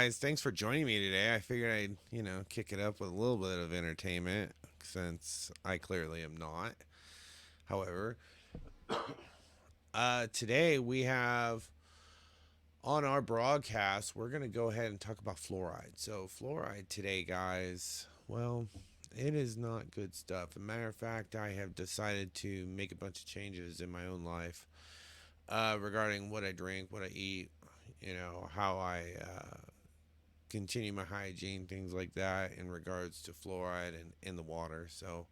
guys, thanks for joining me today. I figured I'd kick it up with a little bit of entertainment since I clearly am not. However, today we have on our broadcast, we're going to go ahead and talk about fluoride. So, fluoride today, guys, well, it is not good stuff. As a matter of fact, I have decided to make a bunch of changes in my own life regarding what I drink, what I eat, how I continue my hygiene, things like that, in regards to fluoride and in the water. So,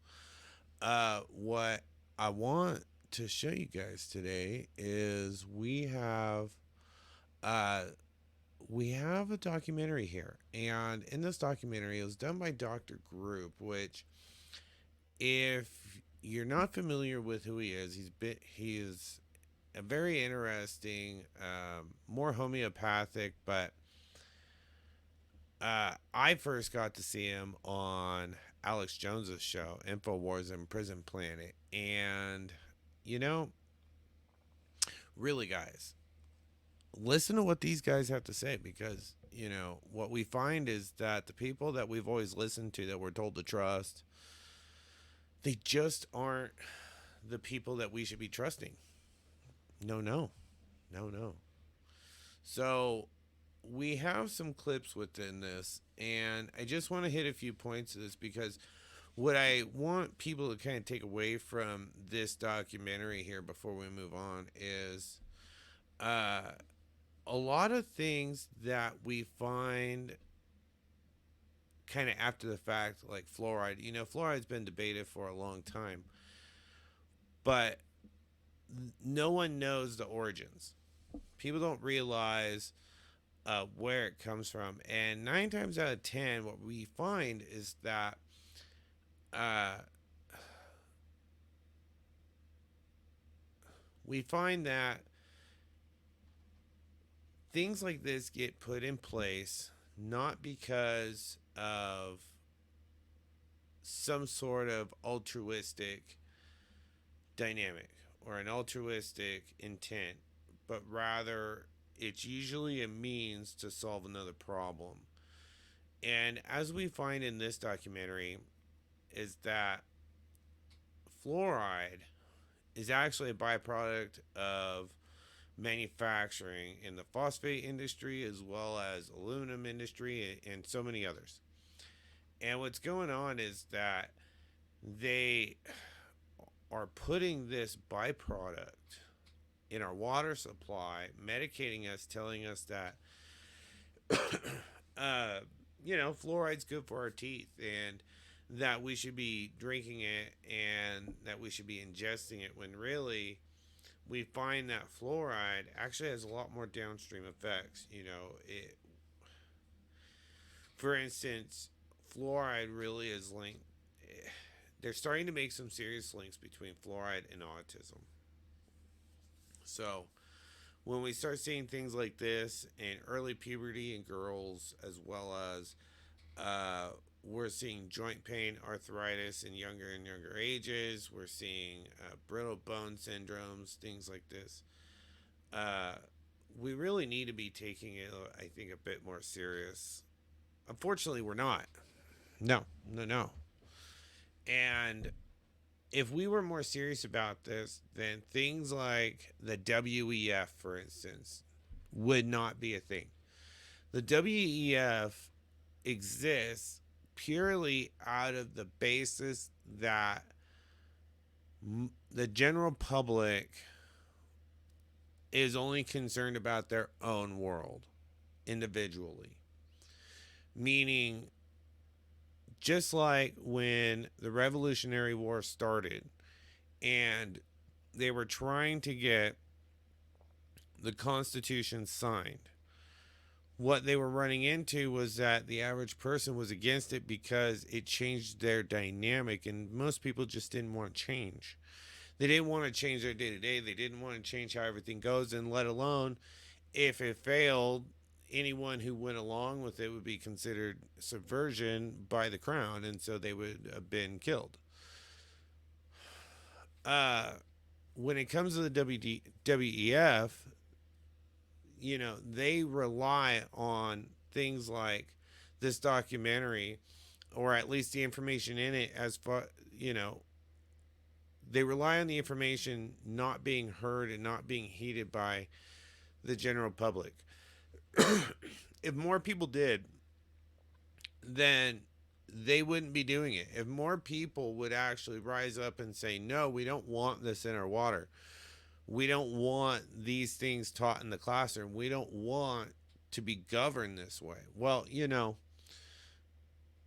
what I want to show you guys today is uh, we have a documentary here, and in this documentary, it was done by Dr. Group, which, if you're not familiar with who he is a very interesting, more homeopathic, but I first got to see him on Alex Jones's show, Infowars and Prison Planet, and you know, really, guys, listen to what these guys have to say because what we find is that the people that we've always listened to, that we're told to trust, they just aren't the people that we should be trusting. No, no, no, no. So we have some clips within this, and I just want to hit a few points of this because what I want people to kind of take away from this documentary here before we move on is uh, a lot of things that we find kind of after the fact, like fluoride. Fluoride's been debated for a long time, but no one knows the origins. People don't realize where it comes from. And 9 times out of 10, what we find is that uh, we find that things like this get put in place not because of some sort of altruistic dynamic or an altruistic intent, but rather it's usually a means to solve another problem. And as we find in this documentary, is that fluoride is actually a byproduct of manufacturing in the phosphate industry as well as aluminum industry and so many others. And what's going on is that they are putting this byproduct in our water supply, medicating us, telling us that uh, fluoride's good for our teeth and that we should be drinking it and that we should be ingesting it, when really we find that fluoride actually has a lot more downstream effects. For instance, fluoride really is linked. They're starting to make some serious links between fluoride and autism. So when we start seeing things like this in early puberty in girls, as well as we're seeing joint pain, arthritis in younger and younger ages. We're seeing brittle bone syndromes, things like this. Uh, we really need to be taking it, I think, a bit more serious. Unfortunately, we're not. No, no, no. And if we were more serious about this, then things like the WEF, for instance, would not be a thing. The WEF exists purely out of the basis that the general public is only concerned about their own world individually. Meaning, just like when the Revolutionary War started and they were trying to get the Constitution signed, what they were running into was that the average person was against it because it changed their dynamic, and most people just didn't want change. They didn't want to change their day to day. They didn't want to change how everything goes, and let alone if it failed, anyone who went along with it would be considered subversion by the crown, and so they would have been killed. Uh, when it comes to the WEF, they rely on things like this documentary, or at least the information in it, as far, you know, they rely on the information not being heard and not being heeded by the general public. If more people did, then they wouldn't be doing it. If more people would actually rise up and say, no, we don't want this in our water. We don't want these things taught in the classroom. We don't want to be governed this way. Well,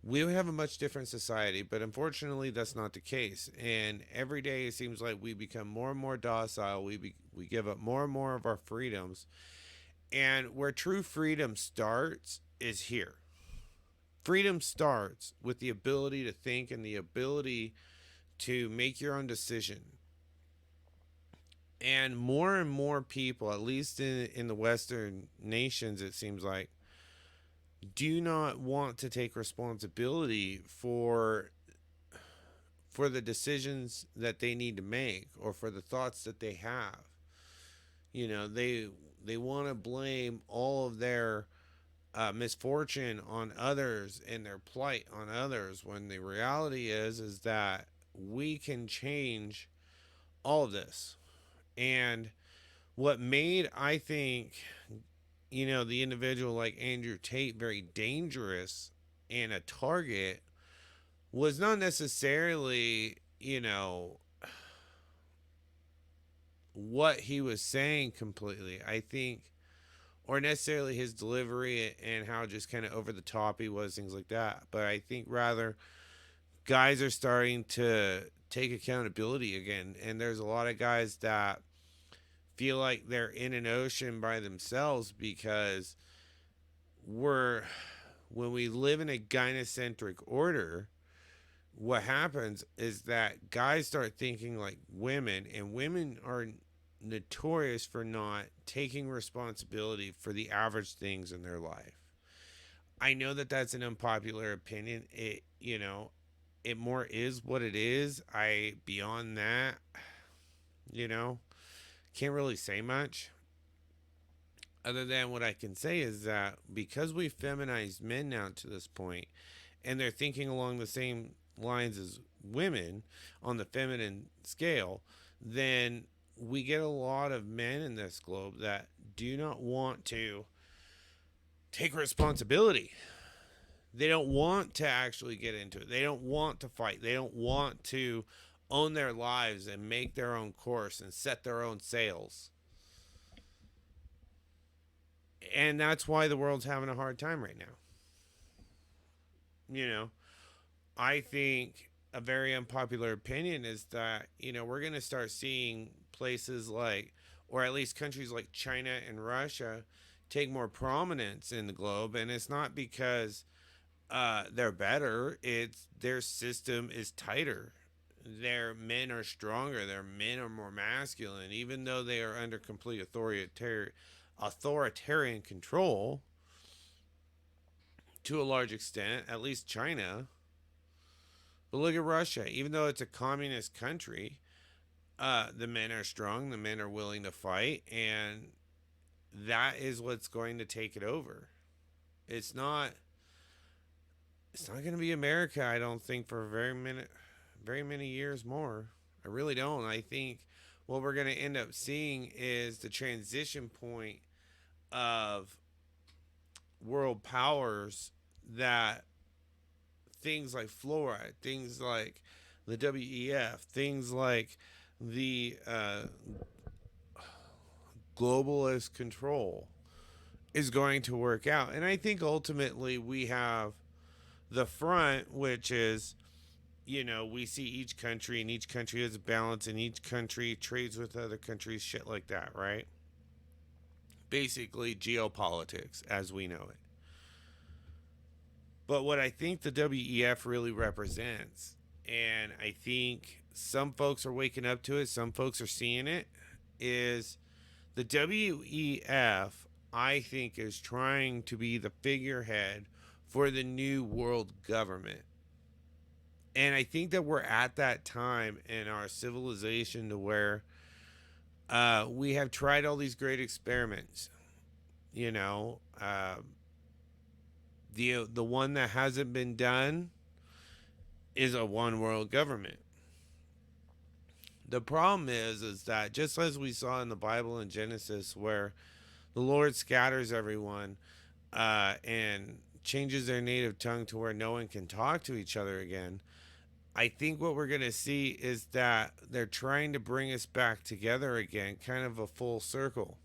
we would have a much different society, but unfortunately, that's not the case. And every day, it seems like we become more and more docile. We give up more and more of our freedoms. And where true freedom starts is here. Freedom starts with the ability to think and the ability to make your own decision. And more people, at least in the Western nations, it seems like, do not want to take responsibility for the decisions that they need to make or for the thoughts that they have. They want to blame all of their misfortune on others and their plight on others, when the reality is that we can change all of this. And what made, I think, the individual like Andrew Tate very dangerous and a target was not necessarily, what he was saying completely. I think, or necessarily his delivery and how just kind of over the top he was, things like that. But I think rather guys are starting to take accountability again. And there's a lot of guys that feel like they're in an ocean by themselves because when we live in a gynocentric order, what happens is that guys start thinking like women, and women are notorious for not taking responsibility for the average things in their life. I know that that's an unpopular opinion. It more is what it is. Beyond that, you know, can't really say much. Other than what I can say is that because we feminized men now to this point, and they're thinking along the same lines as women on the feminine scale, then we get a lot of men in this globe that do not want to take responsibility. They don't want to actually get into it. They don't want to fight. They don't want to own their lives and make their own course and set their own sails. And that's why the world's having a hard time right now. You know, I think a very unpopular opinion is that, we're going to start seeing places like, or at least countries like China and Russia, take more prominence in the globe. And it's not because they're better, it's their system is tighter. Their men are stronger, their men are more masculine, even though they are under complete authoritarian control to a large extent, at least China. But look at Russia. Even though it's a communist country, the men are strong, the men are willing to fight, and that is what's going to take it over. It's not going to be America, I don't think, for very many years more. I really don't. I think what we're going to end up seeing is the transition point of world powers, that things like fluoride, things like the WEF, things like the globalist control is going to work out. And I think ultimately we have the front, which is, we see each country, and each country has a balance, and each country trades with other countries, shit like that, right? Basically, geopolitics as we know it. But what I think the WEF really represents, and I think some folks are waking up to it, some folks are seeing it, is the WEF, I think, is trying to be the figurehead for the new world government. And I think that we're at that time in our civilization to where we have tried all these great experiments, you know, The one that hasn't been done is a one world government. The problem is that just as we saw in the Bible in Genesis, where the Lord scatters everyone and changes their native tongue to where no one can talk to each other again, I think what we're going to see is that they're trying to bring us back together again, kind of a full circle.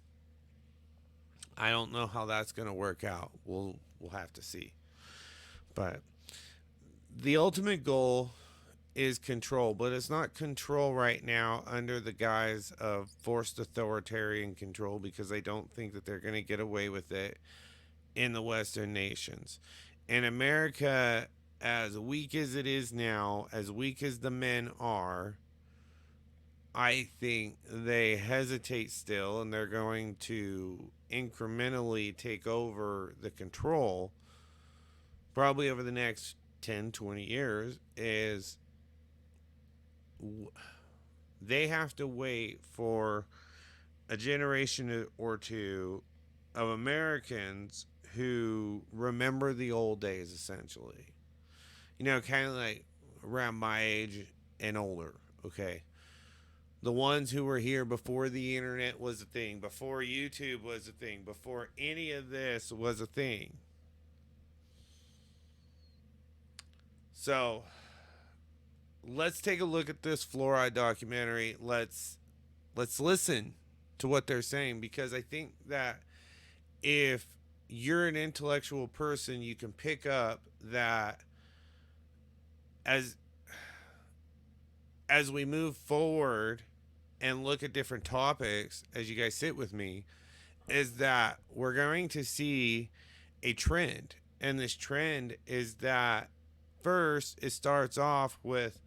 I don't know how that's going to work out. We'll have to see. But the ultimate goal is control, but it's not control right now under the guise of forced authoritarian control, because I don't think that they're going to get away with it in the Western nations. In America, as weak as it is now, as weak as the men are, I think they hesitate still, and they're going to incrementally take over the control probably over the next 10, 20 years. Is they have to wait for a generation or two of Americans who remember the old days, essentially. You know, kind of like around my age and older, okay? The ones who were here before the internet was a thing, before YouTube was a thing, before any of this was a thing. So, let's take a look at this Fluoride documentary. Let's listen to what they're saying, because I think that if you're an intellectual person, you can pick up that as we move forward and look at different topics, as you guys sit with me, is that we're going to see a trend. And this trend is that first it starts off with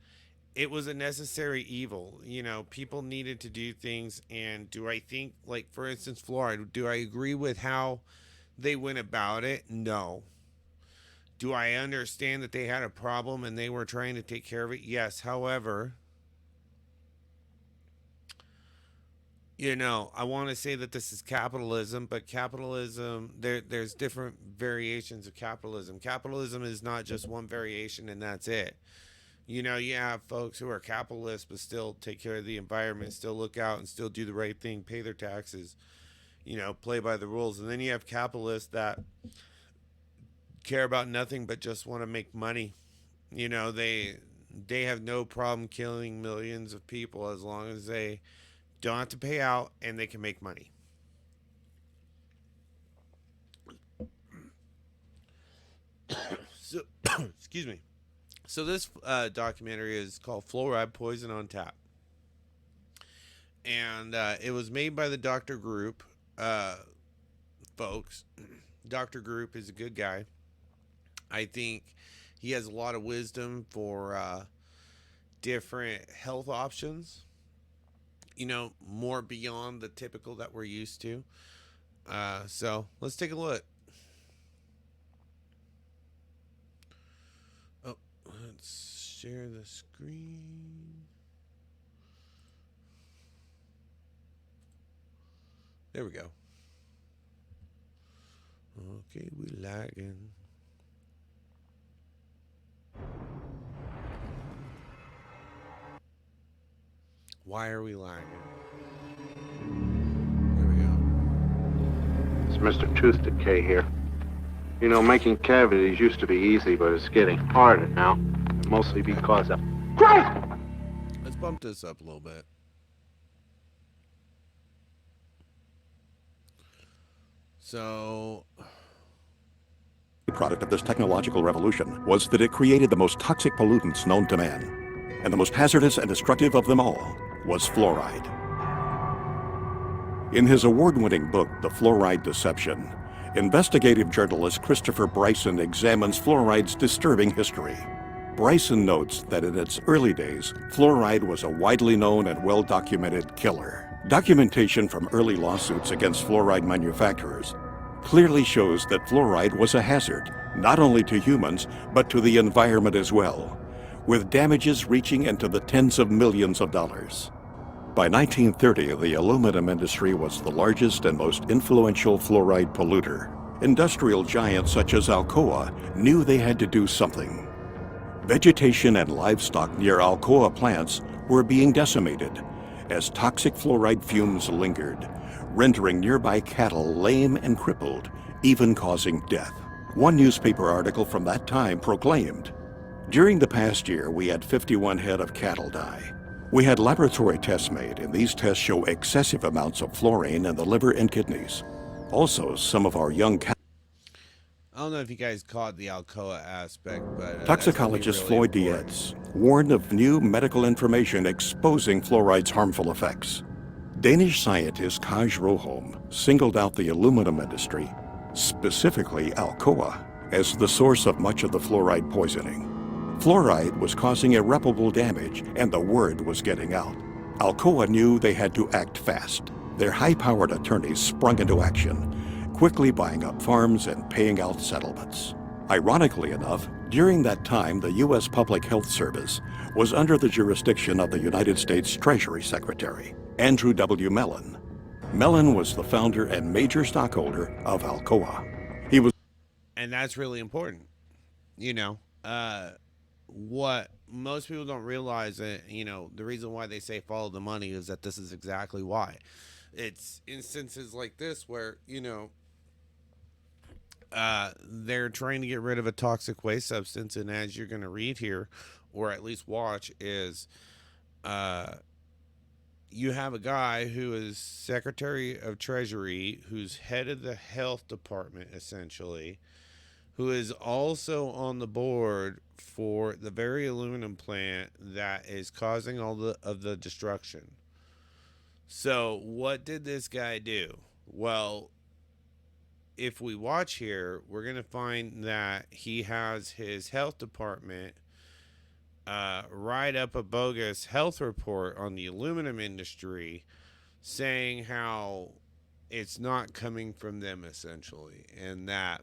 it was a necessary evil. You know, people needed to do things. And do I think, like, for instance, Florida, do I agree with how they went about it? No. Do I understand that they had a problem and they were trying to take care of it? Yes. However, you know, I want to say that this is capitalism, but capitalism, there's different variations of capitalism. Capitalism is not just one variation and that's it. You know, you have folks who are capitalists but still take care of the environment, still look out and still do the right thing, pay their taxes, you know, play by the rules. And then you have capitalists that care about nothing but just want to make money. You know, they have no problem killing millions of people as long as they don't have to pay out and they can make money. So, excuse me. So this documentary is called Fluoride Poison on Tap. And it was made by the Dr. Group folks. Dr. Group is a good guy. I think he has a lot of wisdom for different health options. You know, more beyond the typical that we're used to. So let's take a look. Oh, let's share the screen. There we go. Okay, we lagging. Why are we lagging? There we go. It's Mr. Tooth Decay here. You know, making cavities used to be easy, but it's getting harder now. Mostly because of... Christ! Let's bump this up a little bit. So... The product of this technological revolution was that it created the most toxic pollutants known to man. And the most hazardous and destructive of them all was fluoride. In his award-winning book, The Fluoride Deception, investigative journalist Christopher Bryson examines fluoride's disturbing history. Bryson notes that in its early days, fluoride was a widely known and well-documented killer. Documentation from early lawsuits against fluoride manufacturers clearly shows that fluoride was a hazard, not only to humans, but to the environment as well, with damages reaching into the tens of millions of dollars. By 1930, the aluminum industry was the largest and most influential fluoride polluter, Industrial giants such as Alcoa knew they had to do something. Vegetation and livestock near Alcoa plants were being decimated as toxic fluoride fumes lingered, rendering nearby cattle lame and crippled, even causing death. One newspaper article from that time proclaimed, "During the past year, we had 51 head of cattle die. We had laboratory tests made, and these tests show excessive amounts of fluorine in the liver and kidneys. Also, some of our young cattle..." I don't know if you guys caught the Alcoa aspect, but Toxicologist Floyd Dietz warned of new medical information exposing fluoride's harmful effects. Danish scientist Kaj Roholm singled out the aluminum industry, specifically Alcoa, as the source of much of the fluoride poisoning. Fluoride was causing irreparable damage, and the word was getting out. Alcoa knew they had to act fast. Their high-powered attorneys sprung into action, quickly buying up farms and paying out settlements. Ironically enough, during that time, the U.S. Public Health Service was under the jurisdiction of the United States Treasury Secretary, Andrew W. Mellon. Mellon was the founder and major stockholder of Alcoa. He was... And that's really important. You know, what most people don't realize that, the reason why they say follow the money is that this is exactly why. It's instances like this where, they're trying to get rid of a toxic waste substance, and as you're going to read here, or at least watch, is you have a guy who is Secretary of Treasury, who's head of the health department, essentially, who is also on the board for the very aluminum plant that is causing all of the destruction. So what did this guy do? Well, if we watch here, we're going to find that he has his health department write up a bogus health report on the aluminum industry, saying how it's not coming from them, essentially, and that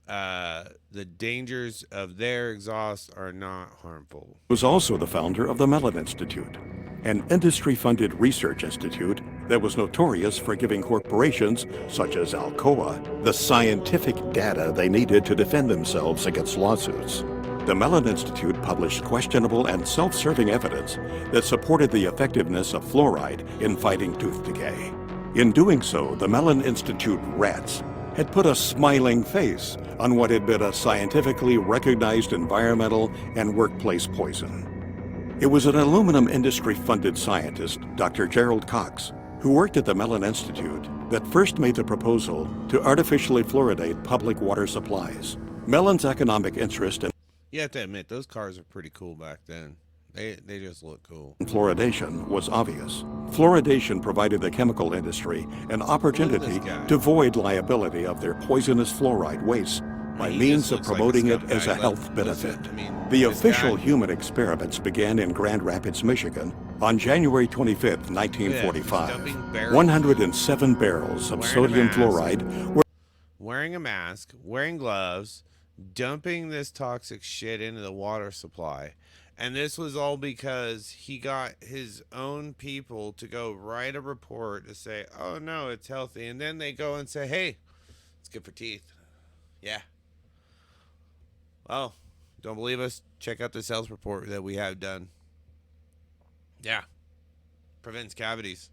the dangers of their exhaust are not harmful. Was also the founder of the Mellon Institute, an industry-funded research institute that was notorious for giving corporations such as Alcoa the scientific data they needed to defend themselves against lawsuits. The Mellon Institute published questionable and self-serving evidence that supported the effectiveness of fluoride in fighting tooth decay. In doing so, the Mellon Institute rats had put a smiling face on what had been a scientifically recognized environmental and workplace poison. It was an aluminum industry-funded scientist, Dr. Gerald Cox, who worked at the Mellon Institute, that first made the proposal to artificially fluoridate public water supplies. Mellon's economic interest in... You have to admit, those cars are pretty cool back then. They just look cool. Fluoridation was obvious. Fluoridation provided the chemical industry an opportunity to void liability of their poisonous fluoride waste by means of promoting it as a health benefit. The official human experiments began in Grand Rapids, Michigan on January 25, 1945. 107 barrels of sodium fluoride were wearing a mask, wearing gloves, dumping this toxic shit into the water supply. And this was all because he got his own people to go write a report to say, oh no, it's healthy. And then they go and say, hey, it's good for teeth. Yeah. Oh, don't believe us? Check out this health report that we have done. Yeah. Prevents cavities.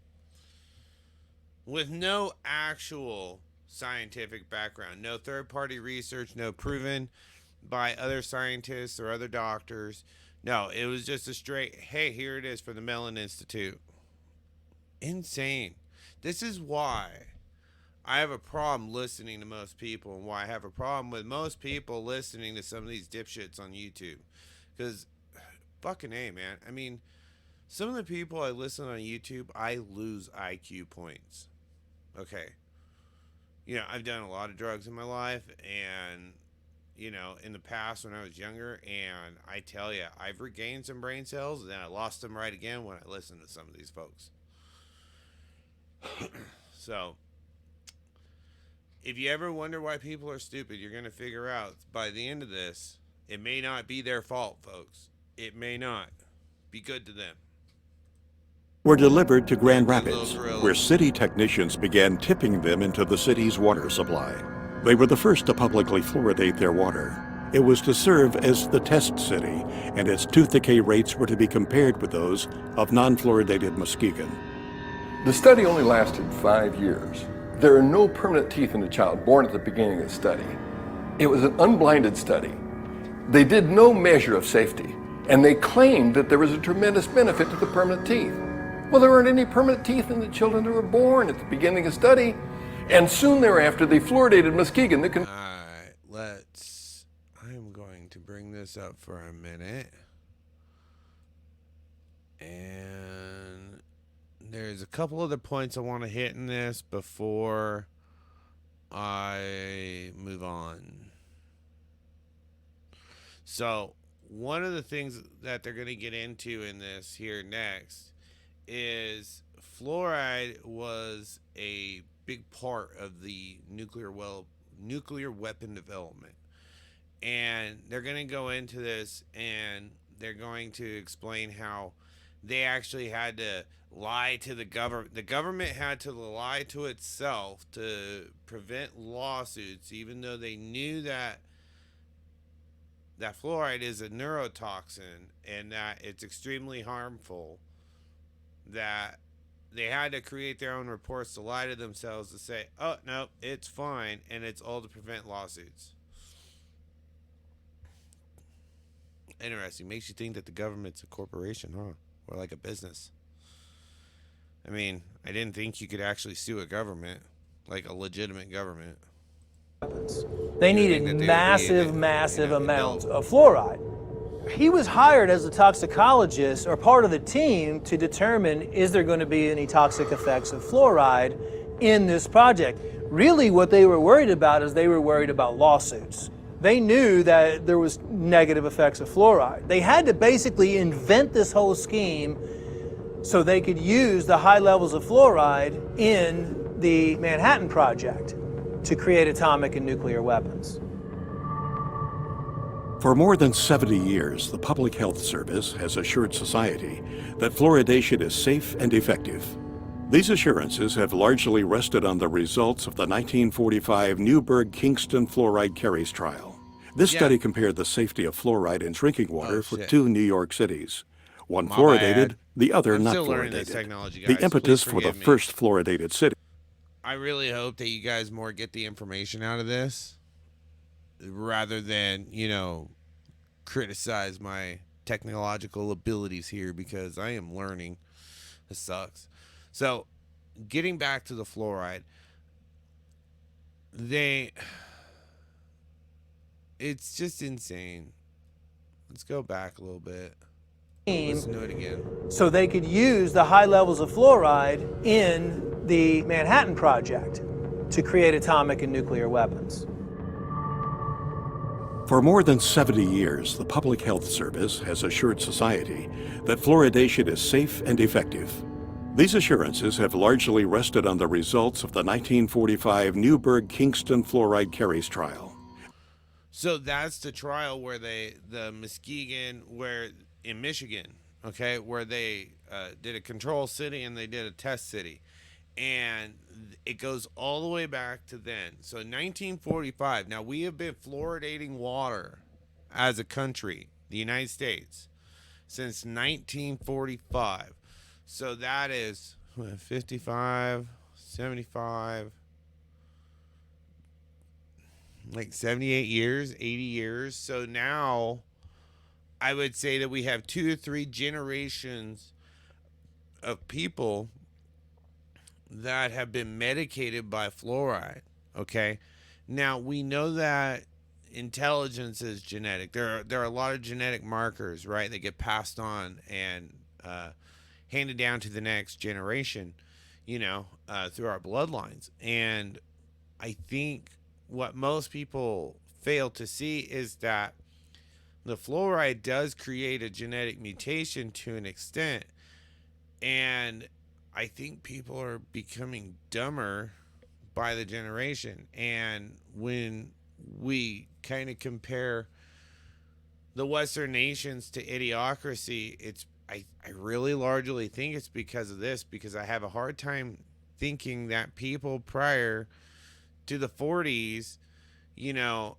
With no actual scientific background. No third-party research. No proven by other scientists or other doctors. No, it was just a straight, hey, here it is for the Mellon Institute. Insane. This is why I have a problem listening to most people, and why I have a problem with most people listening to some of these dipshits on YouTube. Because, fucking A, man. I mean, some of the people I listen on YouTube, I lose IQ points. Okay. I've done a lot of drugs in my life, and in the past when I was younger, and I tell you, I've regained some brain cells, and then I lost them right again when I listened to some of these folks. So, if you ever wonder why people are stupid, you're going to figure out by the end of this, it may not be their fault, folks. It may not. Be good to them. Were delivered to Grand Rapids, where city technicians began tipping them into the city's water supply. They were the first to publicly fluoridate their water. It was to serve as the test city, and its tooth decay rates were to be compared with those of non-fluoridated Muskegon. The study only lasted 5 years. There are no permanent teeth in a child born at the beginning of the study. It was an unblinded study. They did no measure of safety, and they claimed that there was a tremendous benefit to the permanent teeth. Well, there weren't any permanent teeth in the children that were born at the beginning of the study, and soon thereafter they fluoridated Muskegon. All right, I'm going to bring this up for a minute. And there's a couple other points I want to hit in this before I move on. So, one of the things that they're going to get into in this here next is fluoride was a big part of the nuclear weapon development. And they're going to go into this and they're going to explain how they actually had to lie to the government. The government had to lie to itself to prevent lawsuits, even though they knew that fluoride is a neurotoxin and that it's extremely harmful. That they had to create their own reports to lie to themselves to say, oh, no, it's fine, and it's all to prevent lawsuits. Interesting. Makes you think that the government's a corporation, huh? Or like a business. I mean, I didn't think you could actually sue a government, like a legitimate government. They needed massive amounts of fluoride. He was hired as a toxicologist or part of the team to determine is there going to be any toxic effects of fluoride in this project. Really what they were worried about is they were worried about lawsuits. They knew that there was negative effects of fluoride. They had to basically invent this whole scheme so they could use the high levels of fluoride in the Manhattan Project to create atomic and nuclear weapons. For more than 70 years, the Public Health Service has assured society that fluoridation is safe and effective. These assurances have largely rested on the results of the 1945 Newburgh-Kingston fluoride carries trial. This study compared the safety of fluoride in drinking water for two New York cities. One fluoridated, the other not fluoridated. The impetus for the first fluoridated city. I really hope that you guys more get the information out of this rather than, criticize my technological abilities here because I am learning. This sucks. So, getting back to the fluoride, it's just insane. Let's go back a little bit. Listen to it again. So they could use the high levels of fluoride in the Manhattan Project to create atomic and nuclear weapons. For more than 70 years, the Public Health Service has assured society that fluoridation is safe and effective. These assurances have largely rested on the results of the 1945 Newburgh-Kingston fluoride carries trial. So that's the trial where Muskegon, in Michigan, okay, where they did a control city and they did a test city. And it goes all the way back to then. So 1945. Now, we have been fluoridating water as a country, the United States, since 1945. So that is 55, 75, like 78 years, 80 years. So now I would say that we have 2 or 3 generations of people that have been medicated by fluoride. Okay. Now we know that intelligence is genetic. There are a lot of genetic markers, right? That get passed on and handed down to the next generation, through our bloodlines. And I think what most people fail to see is that the fluoride does create a genetic mutation to an extent. And I think people are becoming dumber by the generation. And when we kind of compare the Western nations to idiocracy, I really largely think it's because of this, because I have a hard time thinking that people prior to the 40s you know,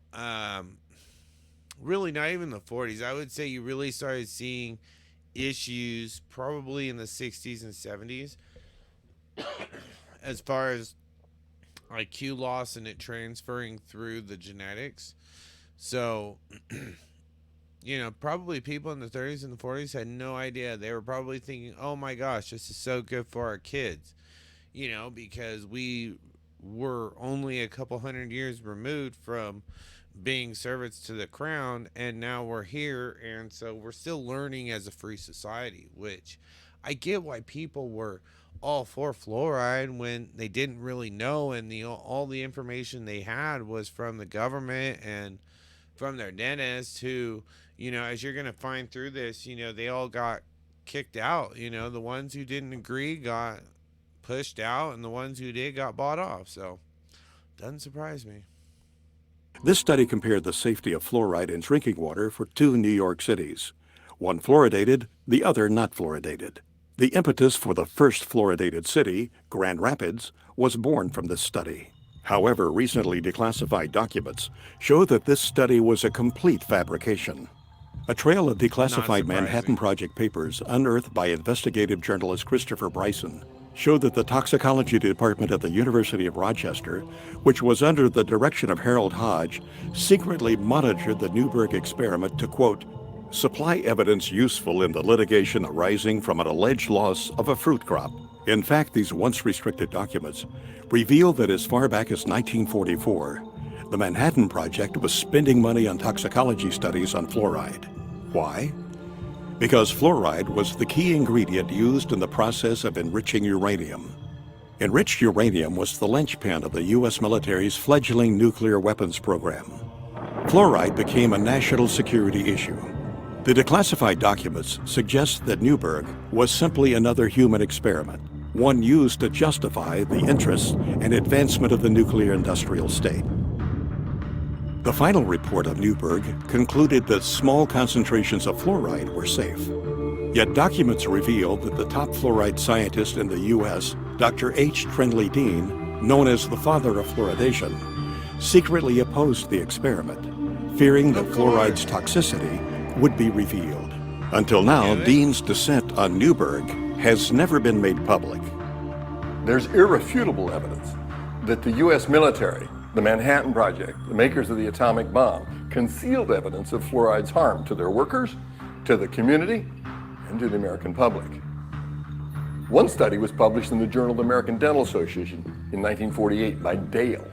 really not even the 40s. I would say you really started seeing issues probably in the 60s and 70s as far as IQ loss and it transferring through the genetics. So, probably people in the 30s and the 40s had no idea. They were probably thinking, oh my gosh, this is so good for our kids, because we were only a couple hundred years removed from being servants to the crown, and now we're here, and so we're still learning as a free society, which I get why people were all for fluoride when they didn't really know, and all the information they had was from the government and from their dentist, who, as you're gonna find through this, they all got kicked out. The ones who didn't agree got pushed out, and the ones who did got bought off. So doesn't surprise me. This study compared the safety of fluoride in drinking water for two New York cities, one fluoridated, the other not fluoridated. The impetus for the first fluoridated city, Grand Rapids, was born from this study. However, recently declassified documents show that this study was a complete fabrication. A trail of Not declassified Manhattan surprising. Project papers unearthed by investigative journalist Christopher Bryson showed that the toxicology department at the University of Rochester, which was under the direction of Harold Hodge, secretly monitored the Newberg experiment to, quote, supply evidence useful in the litigation arising from an alleged loss of a fruit crop. In fact, these once restricted documents reveal that as far back as 1944, the Manhattan Project was spending money on toxicology studies on fluoride. Why? Because fluoride was the key ingredient used in the process of enriching uranium. Enriched uranium was the linchpin of the U.S. military's fledgling nuclear weapons program. Fluoride became a national security issue. The declassified documents suggest that Newberg was simply another human experiment, one used to justify the interests and advancement of the nuclear industrial state. The final report of Newberg concluded that small concentrations of fluoride were safe. Yet documents reveal that the top fluoride scientist in the U.S., Dr. H. Trendley Dean, known as the father of fluoridation, secretly opposed the experiment, fearing that fluoride's toxicity would be revealed. Until now, Dean's dissent on Newberg has never been made public. There's irrefutable evidence that the U.S. military, the Manhattan Project, the makers of the atomic bomb, concealed evidence of fluoride's harm to their workers, to the community, and to the American public. One study was published in the Journal of the American Dental Association in 1948 by Dale.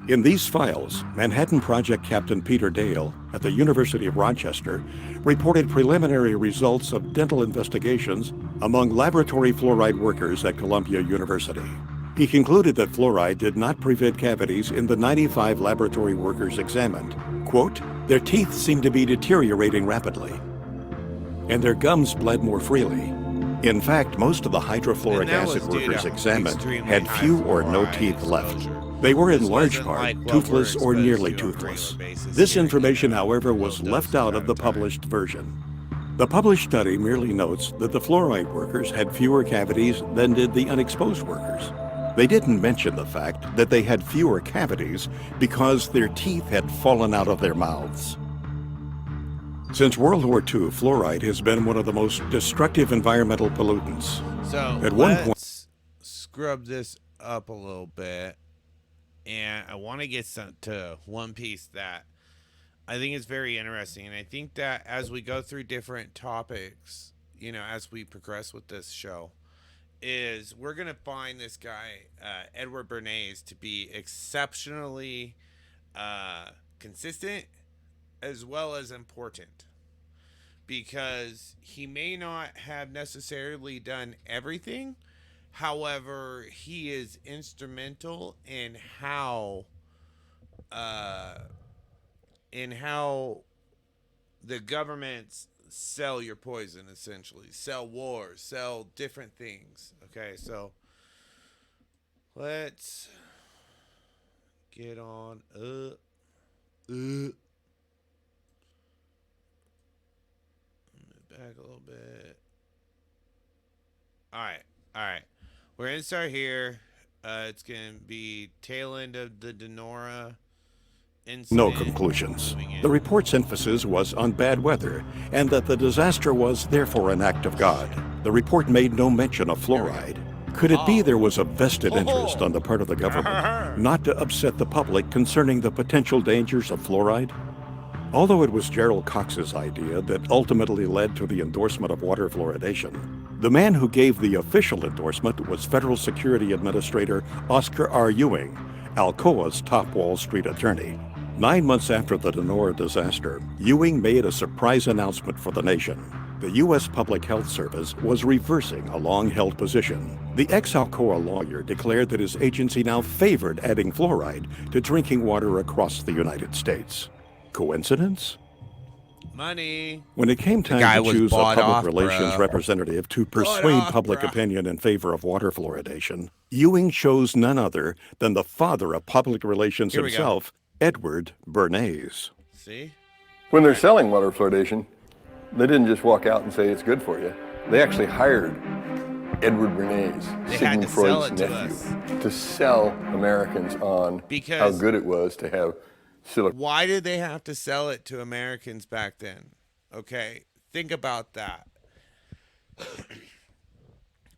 In these files, Manhattan Project Captain Peter Dale at the University of Rochester reported preliminary results of dental investigations among laboratory fluoride workers at Columbia University. He concluded that fluoride did not prevent cavities in the 95 laboratory workers examined. Quote, their teeth seemed to be deteriorating rapidly, and their gums bled more freely. In fact, most of the hydrofluoric acid workers examined had few or no teeth left. They were in large part toothless or nearly toothless. This information, however, was left out of the published version. The published study merely notes that the fluoride workers had fewer cavities than did the unexposed workers. They didn't mention the fact that they had fewer cavities because their teeth had fallen out of their mouths. Since World War II, fluoride has been one of the most destructive environmental pollutants. So At one point, let's scrub this up a little bit, and I want to get to one piece that I think is very interesting, and I think that as we go through different topics, as we progress with this show, is we're gonna find this guy Edward Bernays to be exceptionally consistent as well as important, because he may not have necessarily done everything. However, he is instrumental uh, in how the governments sell your poison, essentially sell wars, sell different things. Okay, so let's get on up. Move back a little bit. All right. We're gonna start here. It's gonna be tail end of the Denora No incident conclusions. moving The in. report's emphasis was on bad weather, and that the disaster was therefore an act of God. The report made no mention of Here we go. fluoride. Could it be there was a vested interest on the part of the government Oh. not to upset the public concerning the potential dangers of fluoride? Although it was Gerald Cox's idea that ultimately led to the endorsement of water fluoridation, the man who gave the official endorsement was Federal Security Administrator Oscar R. Ewing, Alcoa's top Wall Street attorney. 9 months after the Denora disaster, Ewing made a surprise announcement for the nation. The U.S. Public Health Service was reversing a long-held position. The ex-Alcoa lawyer declared that his agency now favored adding fluoride to drinking water across the United States. Coincidence? Money. When it came time guy to was choose a bought public off, relations bruh. representative to Bought persuade off, public bruh. opinion in favor of water fluoridation, Ewing chose none other than the father of public relations Here we go. himself, Edward Bernays. See? When they're selling water fluoridation, they didn't just walk out and say it's good for you. They actually hired Edward Bernays, They had Sigmund to sell Freud's it to nephew, to sell Americans on how Because- good it was to have silicone. Why did they have to sell it to Americans back then? Okay, think about that.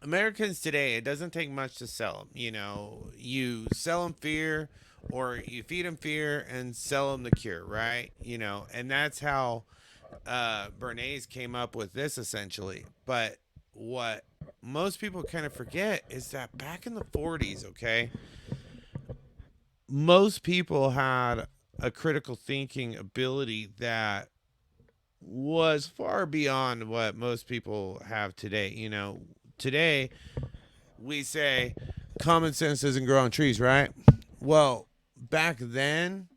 Americans today, it doesn't take much to sell them. You know, you sell them fear, or you feed them fear and sell them the cure, right? You know, and that's how Bernays came up with this essentially. But what most people kind of forget is that back in the 40s, okay, most people had a critical thinking ability that was far beyond what most people have today. You know, today we say common sense doesn't grow on trees, right? Well, back then,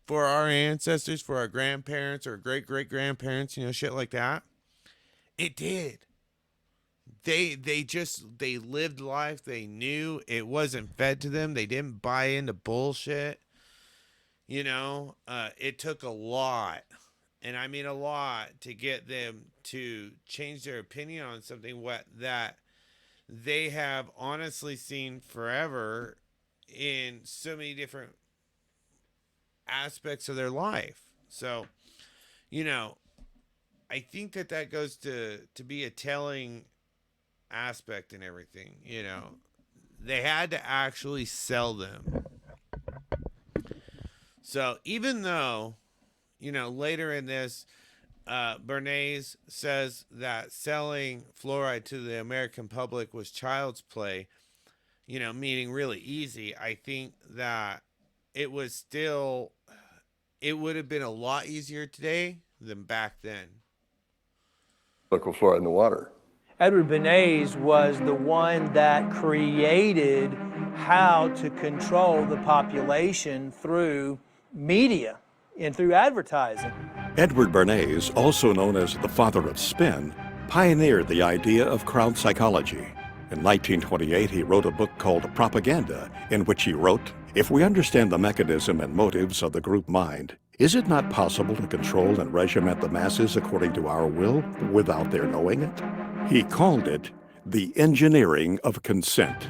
for our ancestors, for our grandparents or great great grandparents, you know, shit like that, it did. They lived life. They knew it wasn't fed to them. They didn't buy into bullshit. You know, it took a lot, and I mean a lot, to get them to change their opinion on something that they have honestly seen forever in so many different aspects of their life. So, you know, I think that goes to be a telling aspect in everything. You know, they had to actually sell them. So even though, you know, later in this, Bernays says that selling fluoride to the American public was child's play, you know, meaning really easy. I think that it was still, it would have been a lot easier today than back then. Fluoride in the water. Edward Bernays was the one that created how to control the population through media and through advertising. Edward Bernays, also known as the father of spin, pioneered the idea of crowd psychology. In 1928, he wrote a book called Propaganda, in which he wrote, "If we understand the mechanism and motives of the group mind, is it not possible to control and regiment the masses according to our will without their knowing it?" He called it the engineering of consent.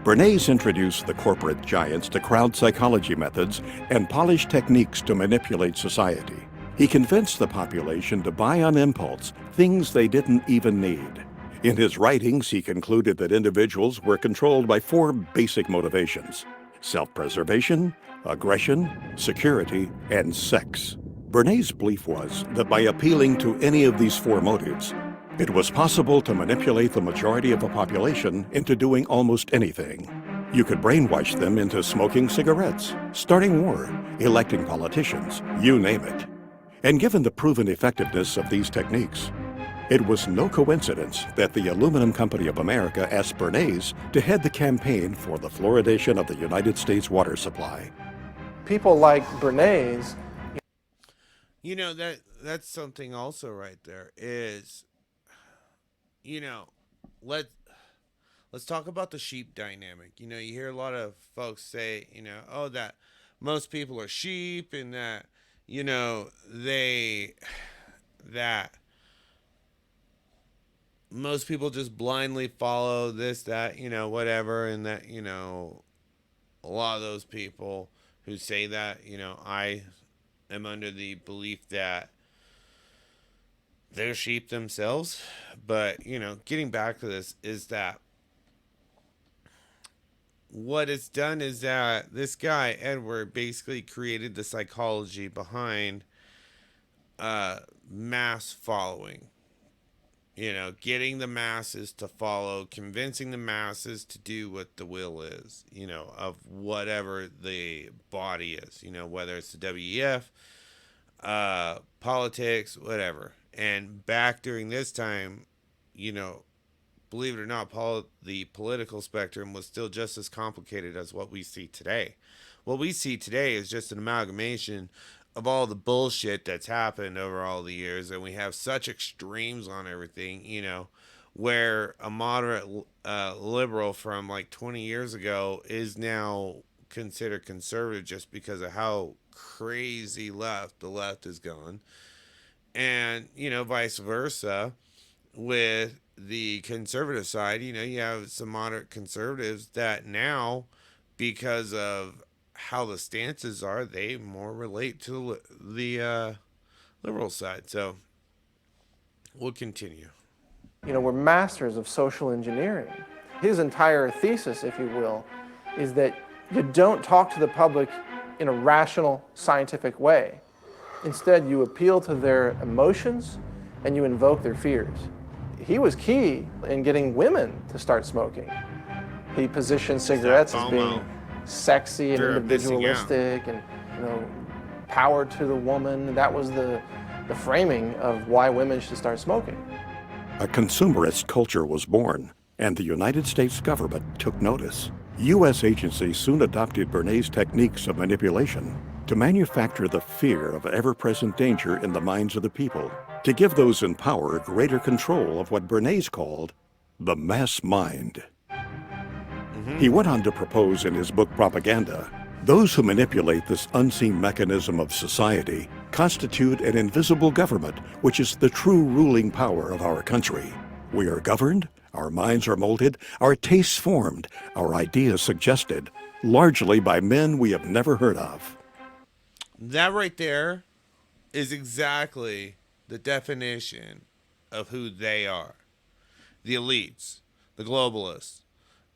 Bernays introduced the corporate giants to crowd psychology methods and polished techniques to manipulate society. He convinced the population to buy on impulse things they didn't even need. In his writings, he concluded that individuals were controlled by 4 basic motivations: self-preservation, aggression, security, and sex. Bernays' belief was that by appealing to any of these 4 motives, it was possible to manipulate the majority of a population into doing almost anything. You could brainwash them into smoking cigarettes, starting war, electing politicians, you name it. And given the proven effectiveness of these techniques, it was no coincidence that the Aluminum Company of America asked Bernays to head the campaign for the fluoridation of the United States water supply. People like Bernays. You know, that's something also right there is, you know, let's talk about the sheep dynamic. You know, you hear a lot of folks say, you know, oh, that most people are sheep, and that, you know, that most people just blindly follow this, that, you know, whatever, and that, you know, a lot of those people who say that. I am under the belief that they're sheep themselves. But, getting back to this is that what it's done is that this guy, Edward, basically created the psychology behind mass following. Getting the masses to follow, convincing the masses to do what the will is, of whatever the body is, whether it's the WEF, politics, whatever. And back during this time, believe it or not, the political spectrum was still just as complicated as what we see today. What we see today is just an amalgamation of all the bullshit that's happened over all the years, and we have such extremes on everything, where a moderate liberal from like 20 years ago is now considered conservative just because of how crazy the left has gone. And, vice versa with the conservative side. You have some moderate conservatives that now, because of how the stances are, they more relate to the liberal side. So we'll continue. We're masters of social engineering. His entire thesis, if you will, is that you don't talk to the public in a rational, scientific way. Instead, you appeal to their emotions and you invoke their fears. He was key in getting women to start smoking. He positioned cigarettes as being sexy and individualistic and, power to the woman. That was the framing of why women should start smoking. A consumerist culture was born, and the United States government took notice. U.S. agencies soon adopted Bernays' techniques of manipulation to manufacture the fear of ever-present danger in the minds of the people, to give those in power greater control of what Bernays called the mass mind. He went on to propose in his book Propaganda, those who manipulate this unseen mechanism of society constitute an invisible government, which is the true ruling power of our country. We are governed, our minds are molded, our tastes formed, our ideas suggested, largely by men we have never heard of. That right there is exactly the definition of who they are. The elites, the globalists,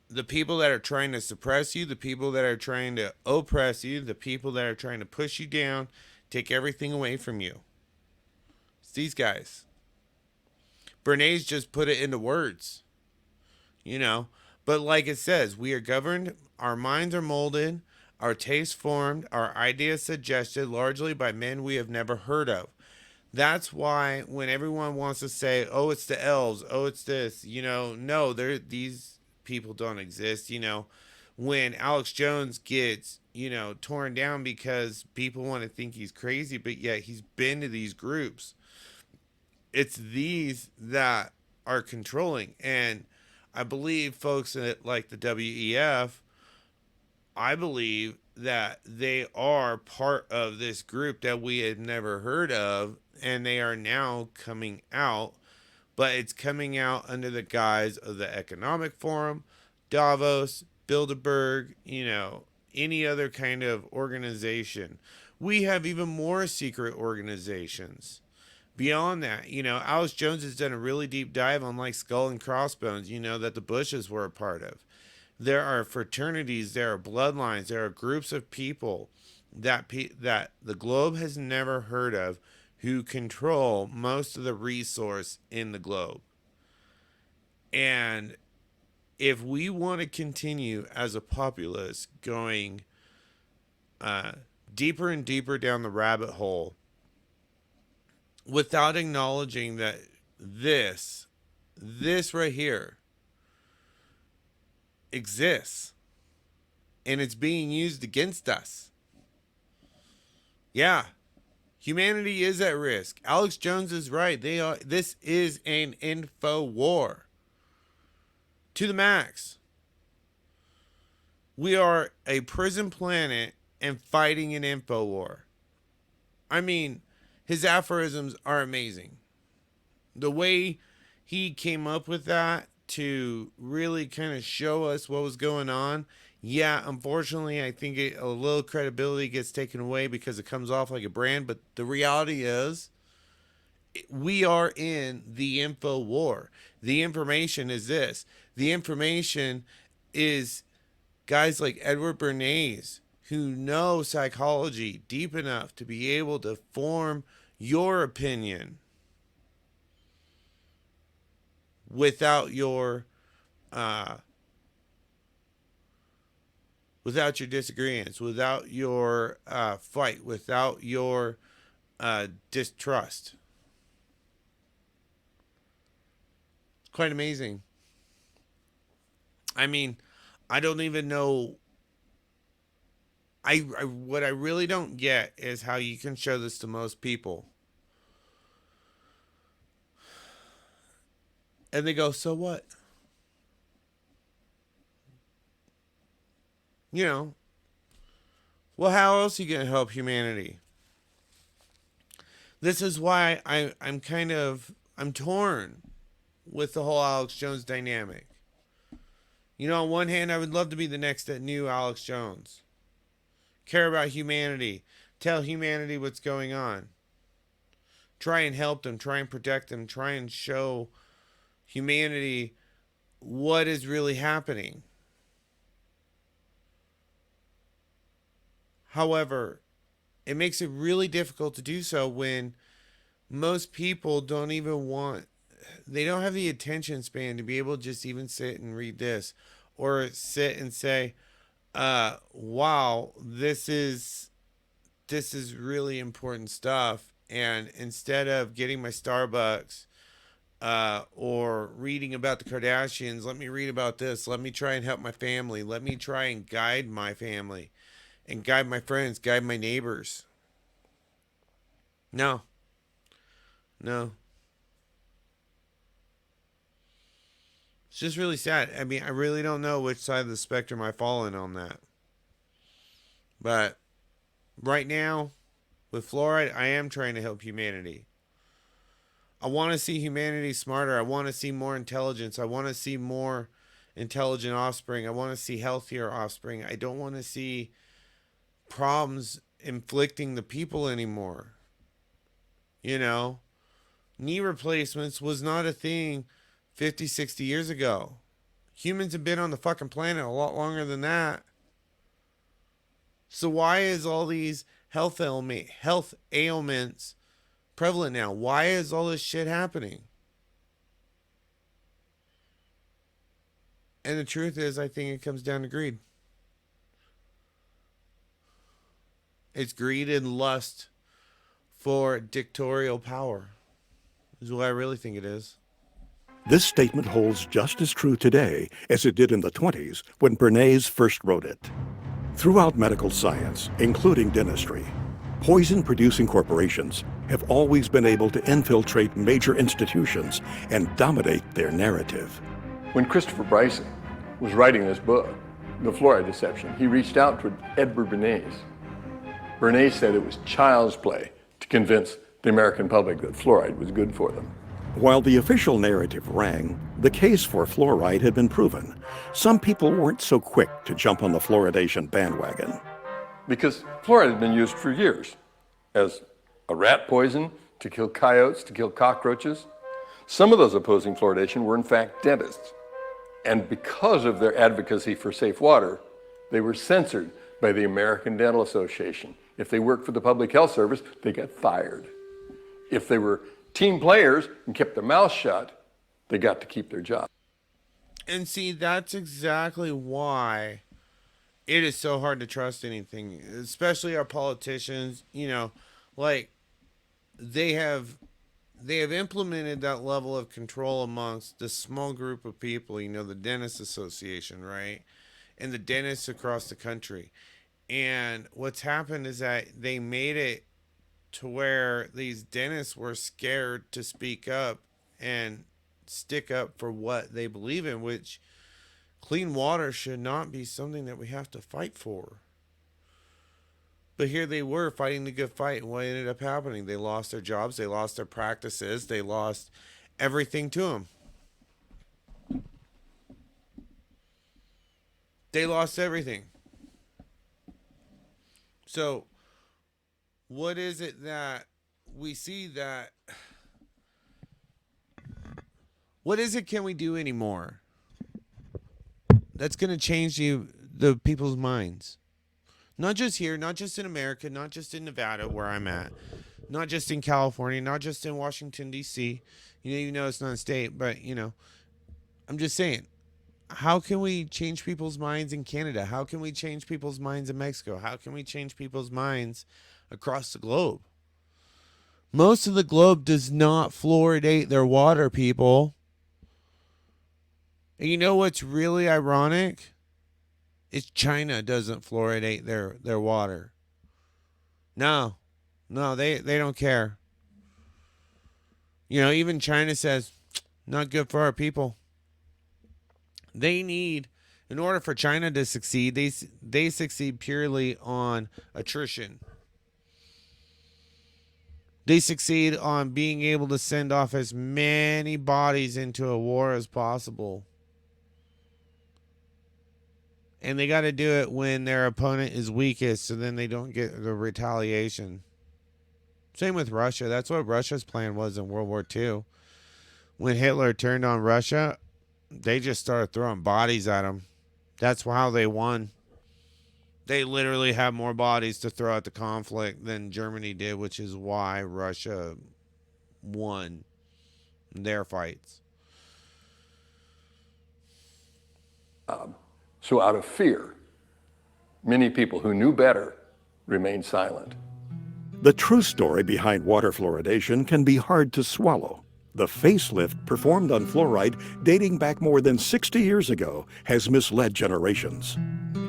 the people that are trying to suppress you, the people that are trying to oppress you, the people that are trying to push you down, take everything away from you. It's these guys. Bernays just put it into words, But like it says, we are governed, our minds are molded, our tastes formed, our ideas suggested largely by men we have never heard of. That's why when everyone wants to say, oh, it's the elves, oh, it's this, no, these people don't exist. When Alex Jones gets, torn down because people want to think he's crazy, but yet he's been to these groups. It's these that are controlling. And I believe folks like the WEF, I believe that they are part of this group that we had never heard of, and they are now coming out, but it's coming out under the guise of the Economic Forum, Davos, Bilderberg, any other kind of organization. We have even more secret organizations. Beyond that, Alex Jones has done a really deep dive on like Skull and Crossbones, that the Bushes were a part of. There are fraternities, there are bloodlines, there are groups of people that the globe has never heard of who control most of the resource in the globe. And if we want to continue as a populace going deeper and deeper down the rabbit hole without acknowledging that this right here exists and it's being used against us. Yeah. Humanity is at risk. Alex Jones is right. This is an info war. To the max. We are a prison planet and fighting an info war. I mean, his aphorisms are amazing. The way he came up with that to really kind of show us what was going on. Yeah, unfortunately, I think a little credibility gets taken away because it comes off like a brand. But the reality is, we are in the info war. The information is this. The information is guys like Edward Bernays who know psychology deep enough to be able to form your opinion without your uh, without your disagreements, without your fight, without your distrust. Quite amazing. I mean, I don't even know. I what I really don't get is how you can show this to most people, and they go, "So what?" You know, well, how else are you gonna help humanity? This is why I'm torn with the whole Alex Jones dynamic. You know, on one hand, I would love to be the next new Alex Jones. Care about humanity. Tell humanity what's going on. Try and help them. Try and protect them. Try and show humanity what is really happening. However, it makes it really difficult to do so when most people don't even want, they don't have the attention span to be able to just even sit and read this or sit and say, wow, this is really important stuff. And instead of getting my Starbucks or reading about the Kardashians, let me read about this. Let me try and help my family. Let me try and guide my family and guide my friends, guide my neighbors. No, no. It's just really sad. I mean, I really don't know which side of the spectrum I fall in on that. But right now, with fluoride, I am trying to help humanity. I want to see humanity smarter. I want to see more intelligence. I want to see more intelligent offspring. I want to see healthier offspring. I don't want to see problems inflicting the people anymore. You know, knee replacements was not a thing 50, 60 years ago. Humans have been on the fucking planet a lot longer than that. So why is all these health ailments prevalent now? Why is all this shit happening? And the truth is, I think it comes down to greed. It's greed and lust for dictatorial power, is what I really think it is. This statement holds just as true today as it did in the 20s when Bernays first wrote it. Throughout medical science, including dentistry, poison-producing corporations have always been able to infiltrate major institutions and dominate their narrative. When Christopher Bryson was writing this book, The Fluoride Deception, he reached out to Edward Bernays. Bernays said it was child's play to convince the American public that fluoride was good for them. While the official narrative rang, the case for fluoride had been proven. Some people weren't so quick to jump on the fluoridation bandwagon. Because fluoride had been used for years as a rat poison, to kill coyotes, to kill cockroaches. Some of those opposing fluoridation were in fact dentists. And because of their advocacy for safe water, they were censored by the American Dental Association. If they worked for the Public Health Service, they got fired. If they were team players and kept their mouths shut, they got to keep their job. And see, that's exactly why it is so hard to trust anything, especially our politicians. You know, like they have implemented that level of control amongst this small group of people. You know, the Dentist Association, right, and the dentists across the country. And what's happened is that they made it to where these dentists were scared to speak up and stick up for what they believe in, which clean water should not be something that we have to fight for. But here they were fighting the good fight, and what ended up happening? They lost their jobs, they lost their practices, they lost everything to them. They lost everything. So, what is it that we see that what is it can we do anymore that's going to change the people's minds? Not just here, not just in America, not just in Nevada where I'm at, not just in California, not just in Washington D.C. You know it's not a state, but I'm just saying, how can we change people's minds in Canada? How can we change people's minds in Mexico? How can we change people's minds across the globe? Most of the globe does not fluoridate their water, people. And you know what's really ironic? It's China doesn't fluoridate their water. No. No, they don't care. Even China says, not good for our people. They need, in order for China to succeed, they succeed purely on attrition. They succeed on being able to send off as many bodies into a war as possible. And they got to do it when their opponent is weakest, so then they don't get the retaliation. Same with Russia. That's what Russia's plan was in World War II. When Hitler turned on Russia, they just started throwing bodies at them. That's how they won. They literally had more bodies to throw at the conflict than Germany did, which is why Russia won their fights. So out of fear, many people who knew better remained silent. The true story behind water fluoridation can be hard to swallow. The facelift performed on fluoride dating back more than 60 years ago has misled generations.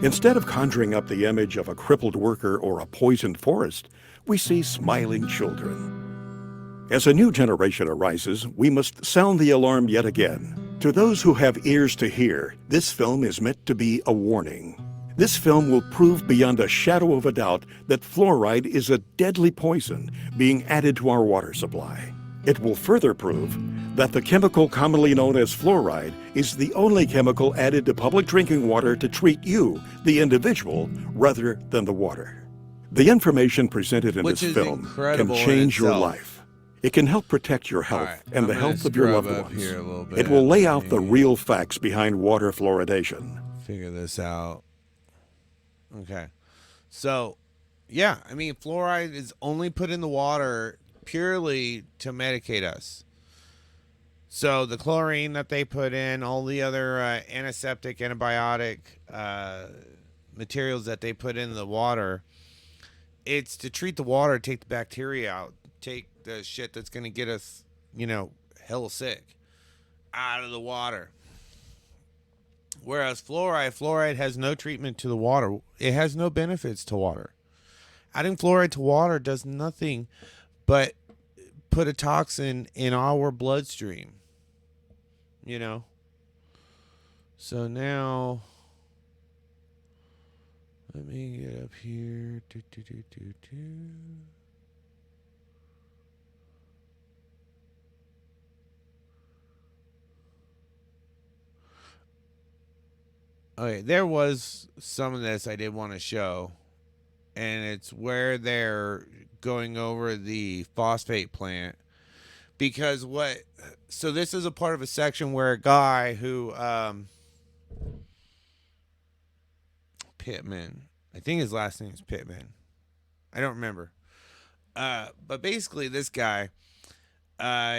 Instead of conjuring up the image of a crippled worker or a poisoned forest, we see smiling children. As a new generation arises, we must sound the alarm yet again. To those who have ears to hear, this film is meant to be a warning. This film will prove beyond a shadow of a doubt that fluoride is a deadly poison being added to our water supply. It will further prove that the chemical commonly known as fluoride is the only chemical added to public drinking water to treat you, the individual, rather than the water. The information presented in Which this is film can incredible in change your itself. life. It can help protect your health Alright, and the I'm gonna health of your scrub loved up ones. here a little It bit. will lay out the Let me real facts behind water fluoridation. figure this out. Okay. So, yeah, I mean, fluoride is only put in the water purely to medicate us. So the chlorine that they put in, all the other antiseptic, antibiotic materials that they put in the water, it's to treat the water, take the bacteria out, take the shit that's going to get us, hell sick out of the water. Whereas fluoride has no treatment to the water. It has no benefits to water. Adding fluoride to water does nothing but put a toxin in our bloodstream. So now, let me get up here. Okay, there was some of this I did want to show, and it's where they're going over the phosphate plant. Because so this is a part of a section where a guy who, Pittman, I think his last name is Pittman. I don't remember. But basically this guy,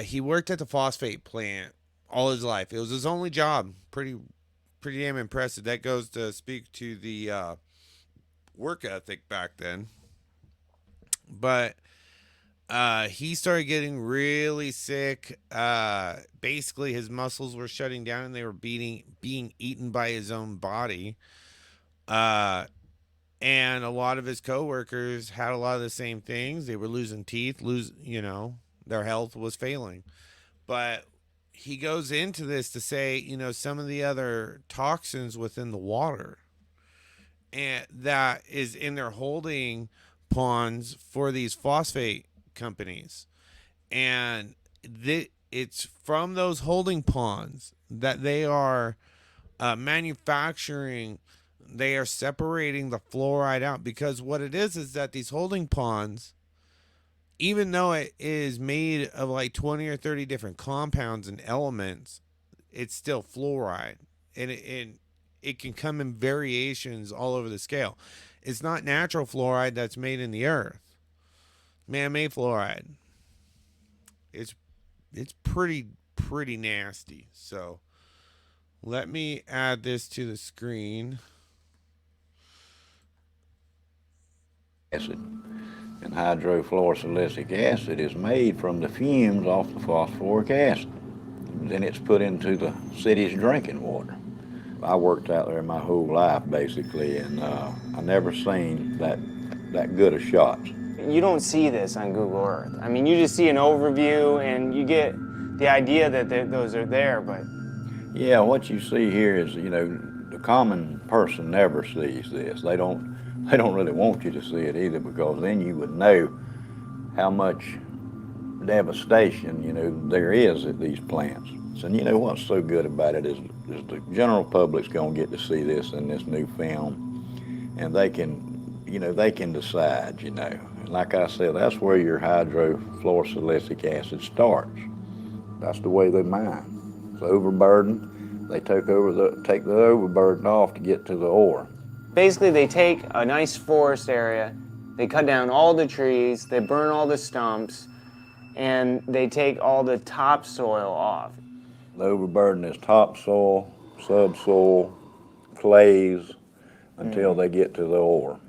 he worked at the phosphate plant all his life. It was his only job. Pretty damn impressive. That goes to speak to the work ethic back then. But he started getting really sick. Basically, his muscles were shutting down, and they were being eaten by his own body. And a lot of his coworkers had a lot of the same things. They were losing teeth, their health was failing. But he goes into this to say, some of the other toxins within the water and that is in their holding ponds for these phosphate companies. And it's from those holding ponds that they are manufacturing They are separating the fluoride out, because what it is that these holding ponds, even though it is made of like 20 or 30 different compounds and elements, it's still fluoride. And it can come in variations all over the scale. It's not natural fluoride that's made in the earth. Man-made fluoride. It's it's pretty nasty. So let me add this to the screen. Acid. And hydrofluorosilicic acid is made from the fumes off the phosphoric acid. Then it's put into the city's drinking water. I worked out there my whole life, basically, and I never seen that good of shots. You don't see this on Google Earth. I mean, you just see an overview and you get the idea that those are there, but... Yeah, what you see here is, the common person never sees this. They don't really want you to see it either, because then you would know how much devastation, there is at these plants. So, what's so good about it is the general public's going to get to see this in this new film, and they can decide, And like I said, that's where your hydrofluorosilicic acid starts. That's the way they mine. It's overburdened. They take the overburden off to get to the ore. Basically, they take a nice forest area, they cut down all the trees, they burn all the stumps, and they take all the topsoil off. The overburden is topsoil, subsoil, clays, until they get to the ore.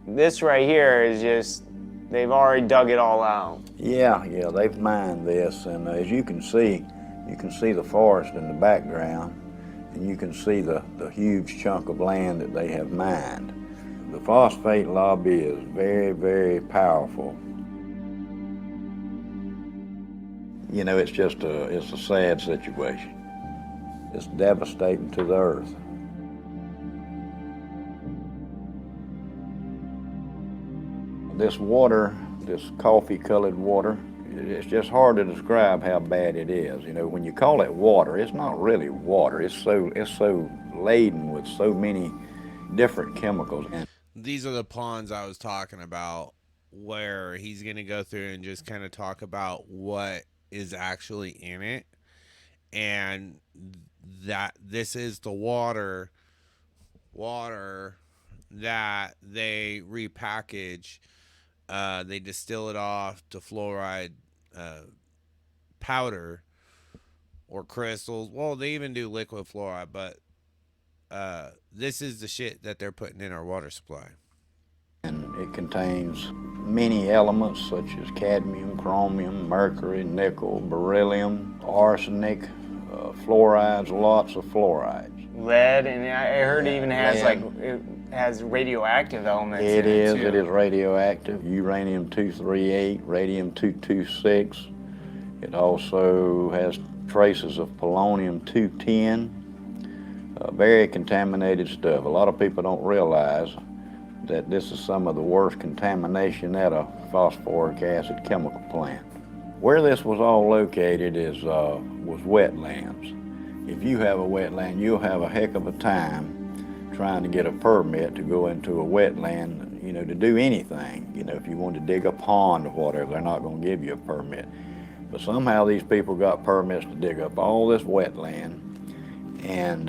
This right here is just, they've already dug it all out. Yeah, they've mined this, and as you can see the forest in the background, and you can see the huge chunk of land that they have mined. The phosphate lobby is very, very powerful. It's a sad situation. It's devastating to the earth. This water, this coffee-colored water, it's just hard to describe how bad it is. When you call it water, it's not really water. It's so laden with so many different chemicals. And These are the ponds I was talking about, where he's going to go through and just kind of talk about what is actually in it, and that this is the water that they repackage. They distill it off to fluoride powder or crystals. Well, they even do liquid fluoride, but this is the shit that they're putting in our water supply. And it contains many elements such as cadmium, chromium, mercury, nickel, beryllium, arsenic, fluorides, lots of fluorides. Lead, and I heard it even has it has radioactive elements in it too. It is radioactive. Uranium-238, radium-226. It also has traces of polonium-210. Very contaminated stuff. A lot of people don't realize that this is some of the worst contamination at a phosphoric acid chemical plant. Where this was all located was wetlands. If you have a wetland, you'll have a heck of a time trying to get a permit to go into a wetland, to do anything. If you want to dig a pond or whatever, they're not going to give you a permit. But somehow these people got permits to dig up all this wetland, and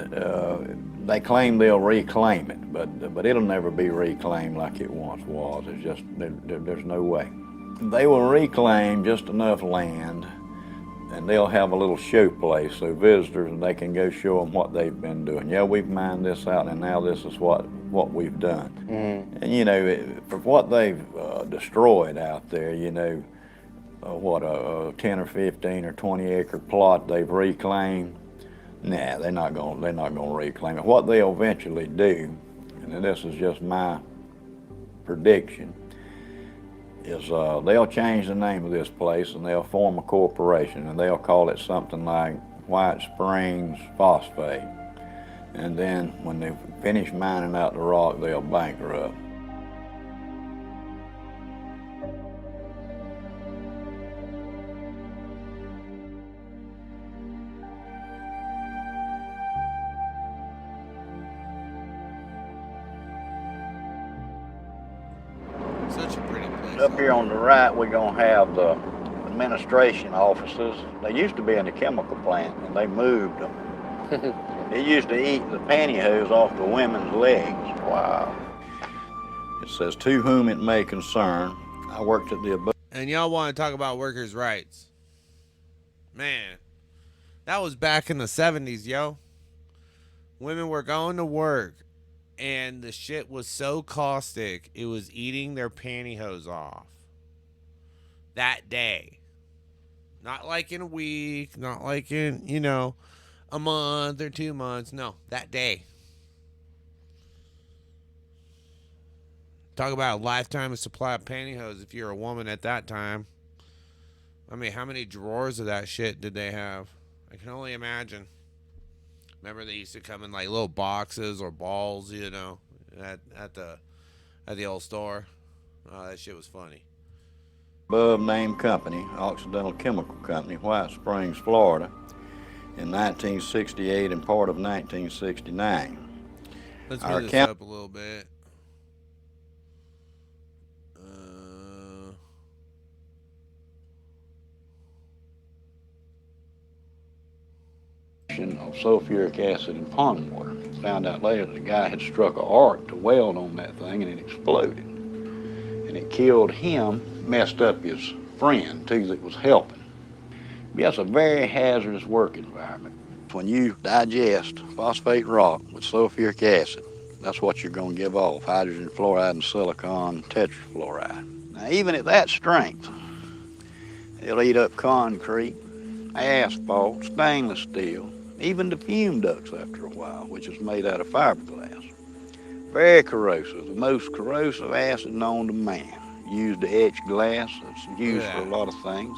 they claim they'll reclaim it, but it'll never be reclaimed like it once was. It's just, there's no way. They will reclaim just enough land, and they'll have a little show place so visitors, and they can go show them what they've been doing. Yeah, we've mined this out, and now this is what we've done. Mm-hmm. And for what they've destroyed out there, a 10 or 15 or 20 acre plot they've reclaimed. Nah, they're not gonna reclaim it. What they'll eventually do, and this is just my prediction, is they'll change the name of this place and they'll form a corporation, and they'll call it something like White Springs Phosphate. And then when they finish mining out the rock, they'll bankrupt. Such a pretty place. Up here on the right, we're going to have the administration offices. They used to be in the chemical plant, and they moved them. They used to eat the pantyhose off the women's legs. Wow. It says, to whom it may concern. I worked at the above. And y'all want to talk about workers' rights. Man, that was back in the 70s, yo. Women were going to work, and the shit was so caustic, it was eating their pantyhose off. That day. Not like in a week, not like in, a month or 2 months. No, that day. Talk about a lifetime of supply of pantyhose if you're a woman at that time. I mean, how many drawers of that shit did they have? I can only imagine. Remember they used to come in like little boxes or balls, at the old store. Oh, that shit was funny. Above named company, Occidental Chemical Company, White Springs, Florida, in 1968 and part of 1969. Let's Our move this up a little bit. Of sulfuric acid in pond water. Found out later that the guy had struck an arc to weld on that thing, and it exploded. And it killed him, messed up his friend too that was helping. But that's a very hazardous work environment. When you digest phosphate rock with sulfuric acid, that's what you're going to give off, hydrogen fluoride and silicon tetrafluoride. Now, even at that strength, it'll eat up concrete, asphalt, stainless steel, even the fume ducts after a while, which is made out of fiberglass. Very corrosive, the most corrosive acid known to man. Used to etch glass, it's used for a lot of things.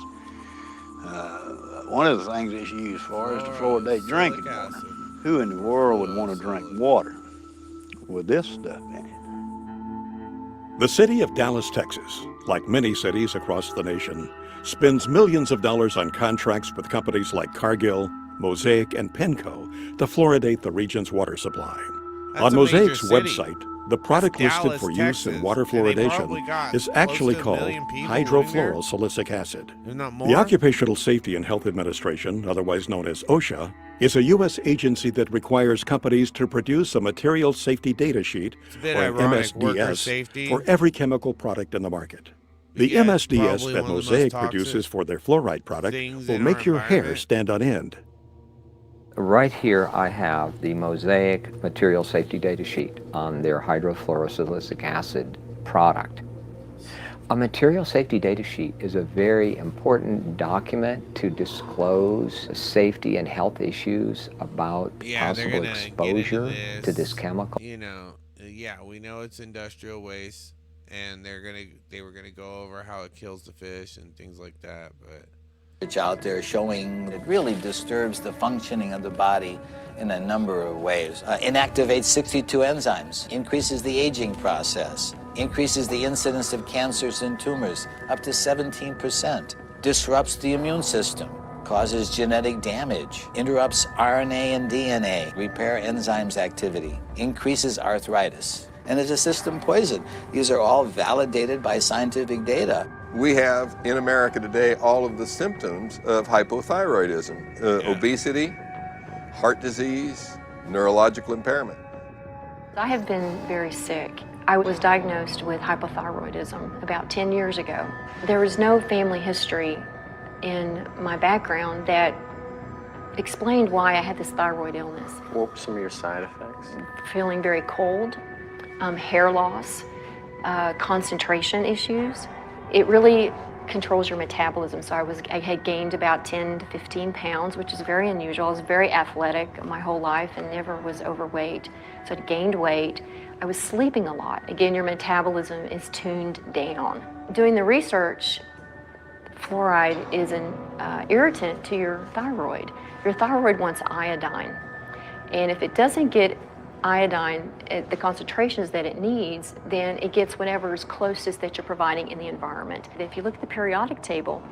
One of the things it's used for is to fluoridate drinking water. Who in the world would want to drink water with this stuff in it? The city of Dallas, Texas, like many cities across the nation, spends millions of dollars on contracts with companies like Cargill, Mosaic, and Penco to fluoridate the region's water supply. On Mosaic's website, the product listed for use in water fluoridation is actually called hydrofluorosilicic acid. The Occupational Safety and Health Administration, otherwise known as OSHA, is a U.S. agency that requires companies to produce a material safety data sheet, or MSDS, for every chemical product in the market. The MSDS that Mosaic produces for their fluoride product will make your hair stand on end. Right here I have the Mosaic material safety data sheet on their hydrofluorosilicic acid product. A material safety data sheet is a very important document to disclose safety and health issues about possible exposure to this chemical. We know it's industrial waste, and they were gonna go over how it kills the fish and things like that, but out there showing it really disturbs the functioning of the body in a number of ways. Inactivates 62 enzymes, increases the aging process, increases the incidence of cancers and tumors up to 17%, disrupts the immune system, causes genetic damage, interrupts RNA and DNA, repair enzymes activity, increases arthritis, and is a system poison. These are all validated by scientific data. We have in America today all of the symptoms of hypothyroidism, obesity, heart disease, neurological impairment. I have been very sick. I was diagnosed with hypothyroidism about 10 years ago. There was no family history in my background that explained why I had this thyroid illness. What were some of your side effects? Feeling very cold, hair loss, concentration issues. It really controls your metabolism. So I had gained about 10 to 15 pounds, which is very unusual. I was very athletic my whole life and never was overweight. So I gained weight. I was sleeping a lot. Again, your metabolism is tuned down. Doing the research, fluoride is an irritant to your thyroid. Your thyroid wants iodine. And if it doesn't get iodine at the concentrations that it needs, then it gets whatever is closest that you're providing in the environment. If you look at the periodic table,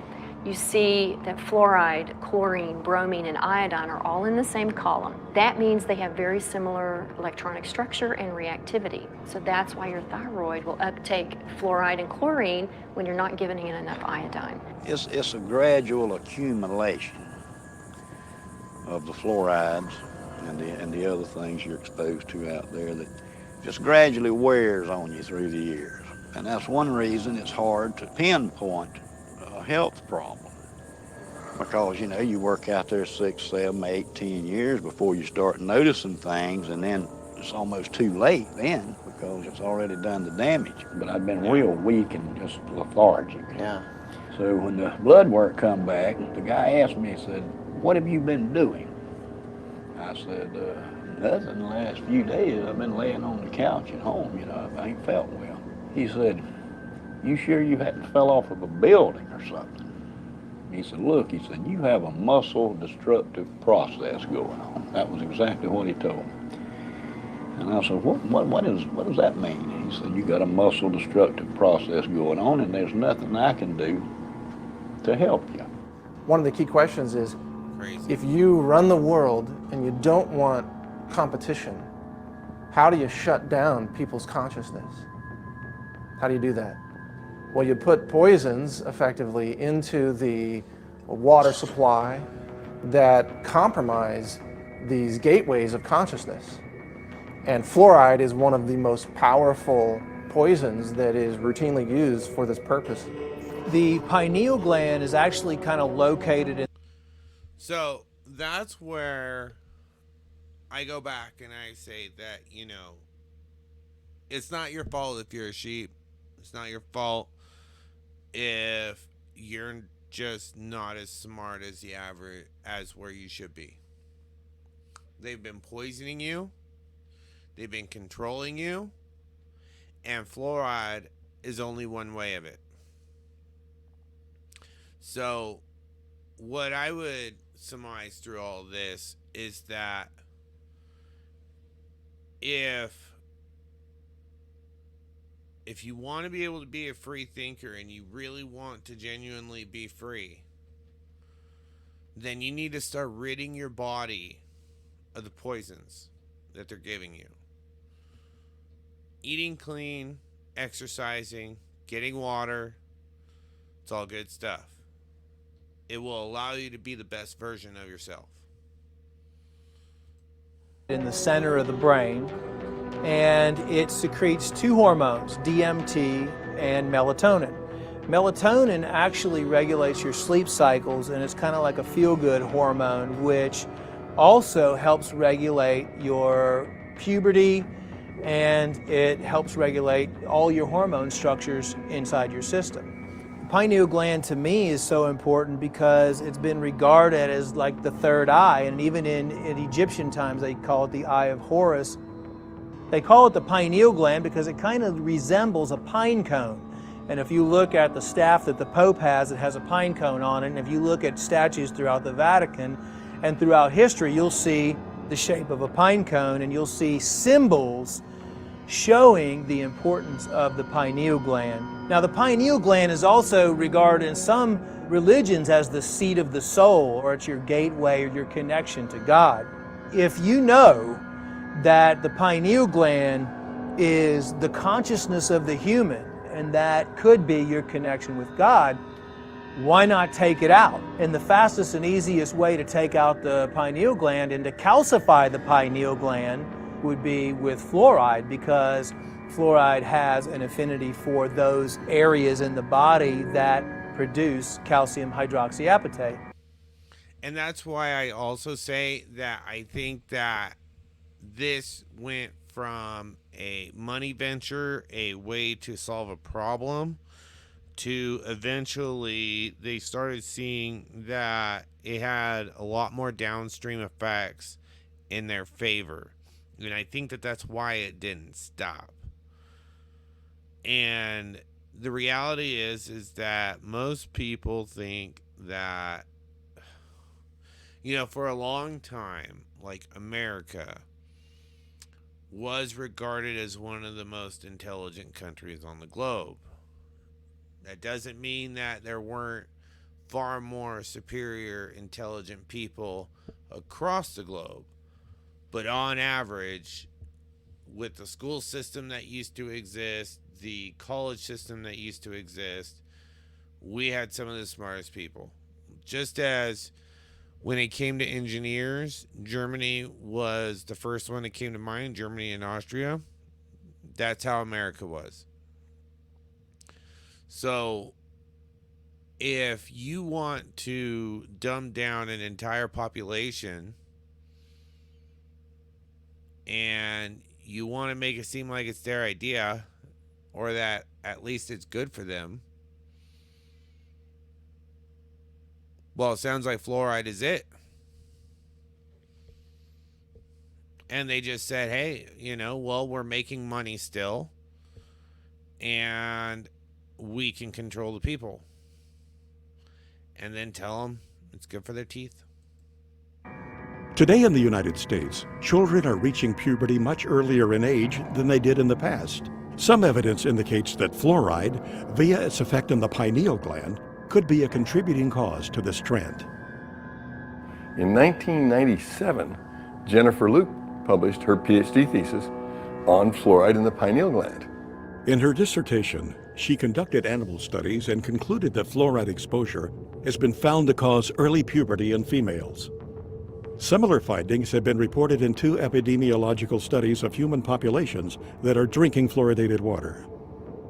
you see that fluoride, chlorine, bromine, and iodine are all in the same column. That means they have very similar electronic structure and reactivity. So that's why your thyroid will uptake fluoride and chlorine when you're not giving it enough iodine. It's a gradual accumulation of the fluorides and the other things you're exposed to out there that just gradually wears on you through the years. And that's one reason it's hard to pinpoint a health problem. Because, you know, you work out there 6, 7, 8, 10 years before you start noticing things, and then it's almost too late then because it's already done the damage. But I've been real weak and just lethargic. Yeah. So when the blood work come back, the guy asked me, he said, "What have you been doing?" I said, "Nothing the last few days. I've been laying on the couch at home, you know, I ain't felt well." He said, "You sure you hadn't fell off of a building or something?" He said, "Look," he said, "you have a muscle destructive process going on." That was exactly what he told me. And I said, what does that mean? He said, "You got a muscle destructive process going on, and there's nothing I can do to help you." One of the key questions is, Crazy. if you run the world and you don't want competition, how do you shut down people's consciousness? How do you do that? Well, you put poisons effectively into the water supply that compromise these gateways of consciousness. And fluoride is one of the most powerful poisons that is routinely used for this purpose. The pineal gland is actually kind of located in. So that's where I go back and I say that, you know, it's not your fault if you're a sheep. It's not your fault if you're just not as smart as the average as where you should be. They've been poisoning you. They've been controlling you. And fluoride is only one way of it. So what I would surmise through all this is that if you want to be able to be a free thinker and you really want to genuinely be free, then you need to start ridding your body of the poisons that they're giving you. Eating clean, exercising, getting water, it's all good stuff. It will allow you to be the best version of yourself. In the center of the brain, and it secretes two hormones, DMT and melatonin. Melatonin actually regulates your sleep cycles, and it's kind of like a feel-good hormone, which also helps regulate your puberty, and it helps regulate all your hormone structures inside your system. The pineal gland to me is so important because it's been regarded as like the third eye, and even in Egyptian times they call it the eye of Horus. They call it the pineal gland because it kind of resembles a pine cone. And if you look at the staff that the Pope has, it has a pine cone on it. And if you look at statues throughout the Vatican and throughout history, you'll see the shape of a pine cone, and you'll see symbols showing the importance of the pineal gland. Now, the pineal gland is also regarded in some religions as the seat of the soul, or it's your gateway or your connection to God. If you know that the pineal gland is the consciousness of the human, and that could be your connection with God, why not take it out? And the fastest and easiest way to take out the pineal gland and to calcify the pineal gland would be with fluoride, because fluoride has an affinity for those areas in the body that produce calcium hydroxyapatite. And that's why I also say that I think that this went from a money venture, a way to solve a problem, to eventually they started seeing that it had a lot more downstream effects in their favor. And I think that that's why it didn't stop. And the reality is that most people think that, you know, for a long time, like America was regarded as one of the most intelligent countries on the globe. That doesn't mean that there weren't far more superior, intelligent people across the globe. But on average, with the school system that used to exist, the college system that used to exist, we had some of the smartest people. Just as when it came to engineers, Germany was the first one that came to mind, Germany and Austria. That's how America was. So, if you want to dumb down an entire population and you want to make it seem like it's their idea or that at least it's good for them, well, it sounds like fluoride is it. And they just said, hey, well, we're making money still, and we can control the people. And then tell them it's good for their teeth. Today in the United States, children are reaching puberty much earlier in age than they did in the past. Some evidence indicates that fluoride, via its effect on the pineal gland, could be a contributing cause to this trend. In 1997, Jennifer Luke published her PhD thesis on fluoride in the pineal gland. In her dissertation, she conducted animal studies and concluded that fluoride exposure has been found to cause early puberty in females. Similar findings have been reported in 2 epidemiological studies of human populations that are drinking fluoridated water.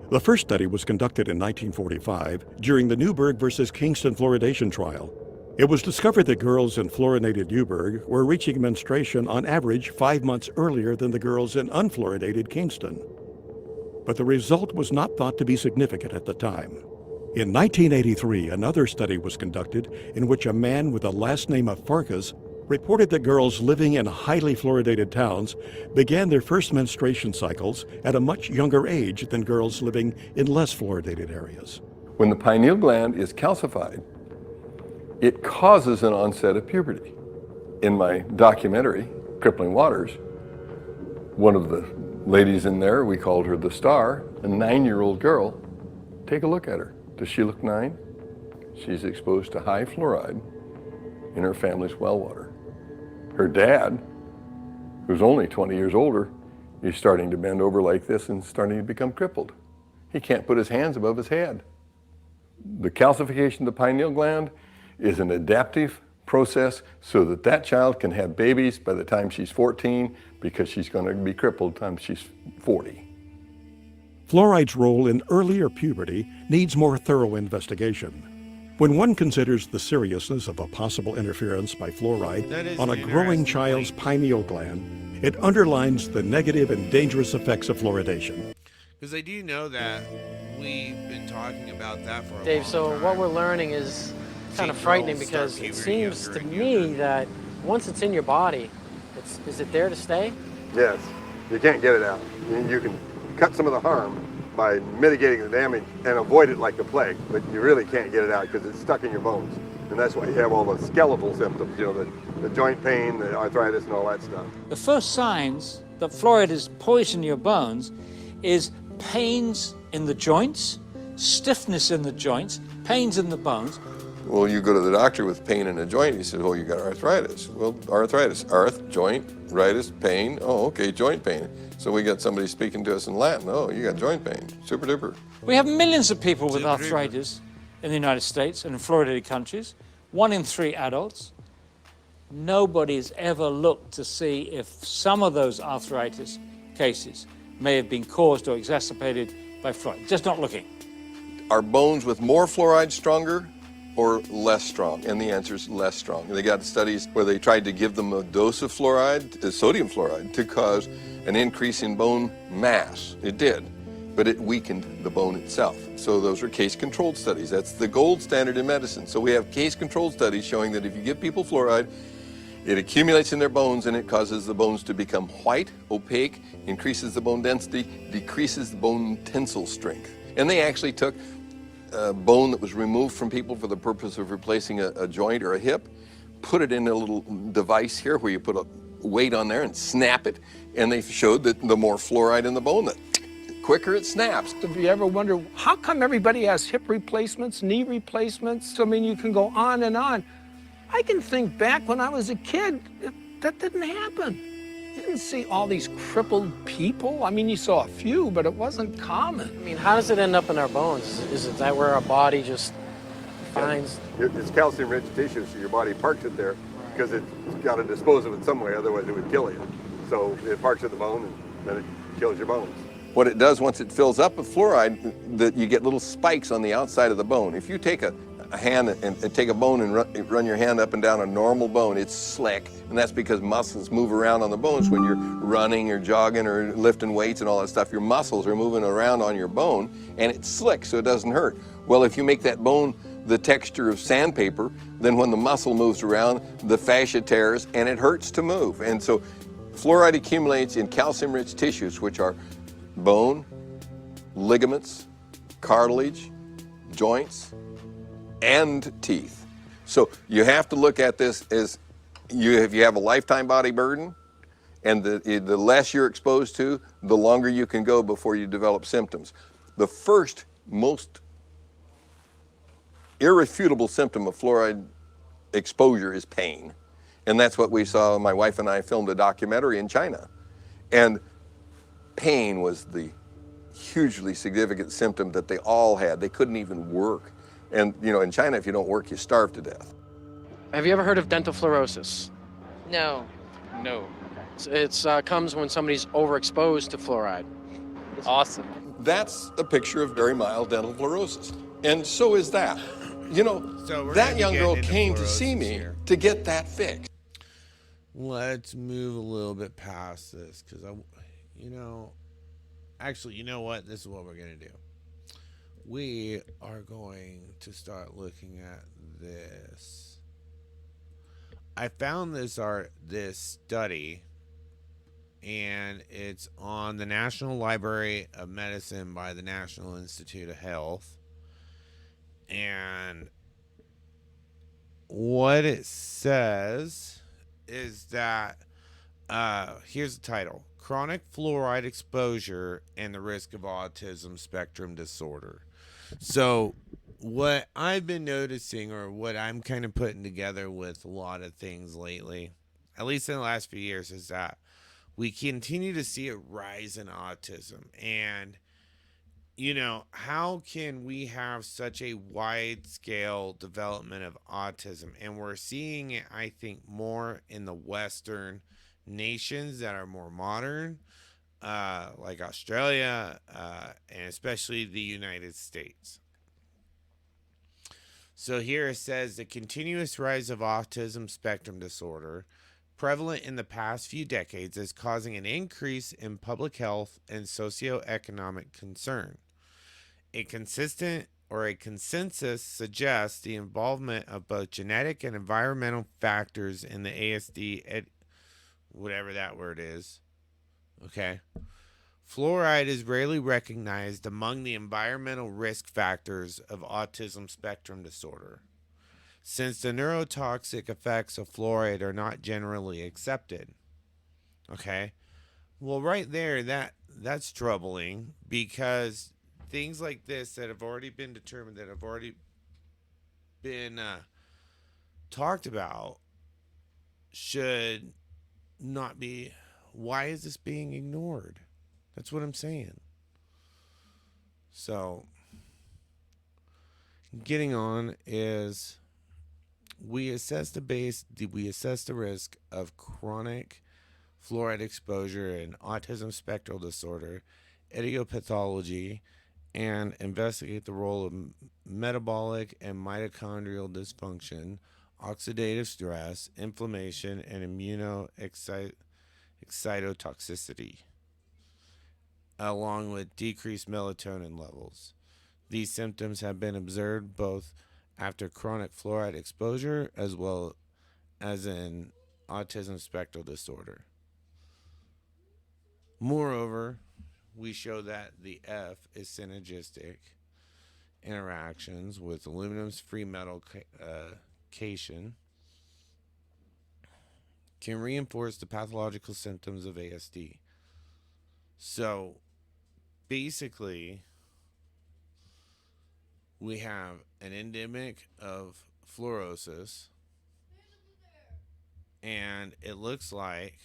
The first study was conducted in 1945 during the Newburgh versus Kingston fluoridation trial. It was discovered that girls in fluoridated Newburgh were reaching menstruation on average 5 months earlier than the girls in unfluoridated Kingston. But the result was not thought to be significant at the time. In 1983, another study was conducted in which a man with the last name of Farkas reported that girls living in highly fluoridated towns began their first menstruation cycles at a much younger age than girls living in less fluoridated areas. When the pineal gland is calcified, it causes an onset of puberty. In my documentary, Crippling Waters, one of the ladies in there, we called her the star, a 9-year-old girl. Take a look at her. Does she look 9? She's exposed to high fluoride in her family's well water. Her dad, who's only 20 years older, is starting to bend over like this and starting to become crippled. He can't put his hands above his head. The calcification of the pineal gland is an adaptive process so that that child can have babies by the time she's 14 because she's going to be crippled by the time she's 40. Fluoride's role in earlier puberty needs more thorough investigation. When one considers the seriousness of a possible interference by fluoride on a growing child's pineal gland, it underlines the negative and dangerous effects of fluoridation. Because I do know that we've been talking about that for a Dave, long so time. what we're learning is kind of frightening because it seems to me that once it's in your body, is it there to stay? Yes, you can't get it out. You can cut some of the harm by mitigating the damage and avoid it like the plague, but you really can't get it out because it's stuck in your bones. And that's why you have all the skeletal symptoms, the joint pain, the arthritis, and all that stuff. The first signs that fluoride is poisoning your bones is pains in the joints, stiffness in the joints, pains in the bones. Well, you go to the doctor with pain in a joint, he says, oh, you got arthritis. Well, arthritis, joint, ritis, pain, oh, okay, joint pain. So we got somebody speaking to us in Latin, oh, you got joint pain, super duper. We have millions of people with arthritis in the United States and in fluoridated countries, 1 in 3 adults. Nobody's ever looked to see if some of those arthritis cases may have been caused or exacerbated by fluoride. Just not looking. Are bones with more fluoride stronger or less strong? And the answer is less strong. They got studies where they tried to give them a dose of fluoride, sodium fluoride, to cause an increase in bone mass. It did, but it weakened the bone itself. So those are case-controlled studies. That's the gold standard in medicine. So we have case-controlled studies showing that if you give people fluoride, it accumulates in their bones and it causes the bones to become white, opaque, increases the bone density, decreases the bone tensile strength. And they actually took bone that was removed from people for the purpose of replacing a joint or a hip, put it in a little device here where you put a weight on there and snap it, and they showed that the more fluoride in the bone, that quicker it snaps. If you ever wonder, how come everybody has hip replacements, knee replacements? I mean, you can go on and on. I can think back when I was a kid, that didn't happen. You didn't see all these crippled people. I mean, you saw a few, but it wasn't common. I mean, how does it end up in our bones? Is it that where our body just finds? It's calcium-rich tissue, so your body parks it there because it's got to dispose of it some way, otherwise it would kill you. So it parks in the bone, and then it kills your bones. What it does once it fills up with fluoride, you get little spikes on the outside of the bone. If you take a hand and take a bone and run your hand up and down a normal bone, it's slick, and that's because muscles move around on the bones when you're running or jogging or lifting weights and all that stuff. Your muscles are moving around on your bone, and it's slick, so it doesn't hurt. Well, if you make that bone the texture of sandpaper, then when the muscle moves around, the fascia tears, and it hurts to move. And so fluoride accumulates in calcium-rich tissues, which are bone, ligaments, cartilage, joints, and teeth. So you have to look at this as if you have a lifetime body burden, and the less you're exposed to, the longer you can go before you develop symptoms. The first most irrefutable symptom of fluoride exposure is pain. And that's what we saw. My wife and I filmed a documentary in China. And pain was the hugely significant symptom that they all had. They couldn't even work. And, you know, in China, if you don't work, you starve to death. Have you ever heard of dental fluorosis? No. No. It comes when somebody's overexposed to fluoride. Awesome. That's a picture of very mild dental fluorosis. And so is that. You know, So that young girl came to see me here. to get that fixed. Let's move a little bit past this because actually, you know what? This is what we're going to do. We are going to start looking at this. I found this study, and it's on the National Library of Medicine by the National Institute of Health. And what it says is that here's the title: Chronic Fluoride Exposure and the Risk of Autism Spectrum Disorder. So what I've been noticing, or what I'm kind of putting together with a lot of things lately, at least in the last few years, is that we continue to see a rise in autism. And you know, how can we have such a wide scale development of autism? And we're seeing it, I think, more in the Western nations that are more modern, like Australia, and especially the United States. So here it says the continuous rise of autism spectrum disorder, prevalent in the past few decades, is causing an increase in public health and socioeconomic concern. A consensus suggests the involvement of both genetic and environmental factors in the ASD, whatever that word is. Okay. Fluoride is rarely recognized among the environmental risk factors of autism spectrum disorder, since the neurotoxic effects of fluoride are not generally accepted. Okay. Well, right there, that's troubling, because things like this that have already been determined, that have already been talked about, should not be. Why is this being ignored? That's what I'm saying. So, getting on is we assess the risk of chronic fluoride exposure and autism spectral disorder, idiopathology, and investigate the role of metabolic and mitochondrial dysfunction, oxidative stress, inflammation, and immunoexcitotoxicity, along with decreased melatonin levels. These symptoms have been observed both after chronic fluoride exposure as well as in autism spectral disorder. Moreover, we show that the F is synergistic interactions with aluminum's free metal cation can reinforce the pathological symptoms of ASD. So basically, we have an endemic of fluorosis, and it looks like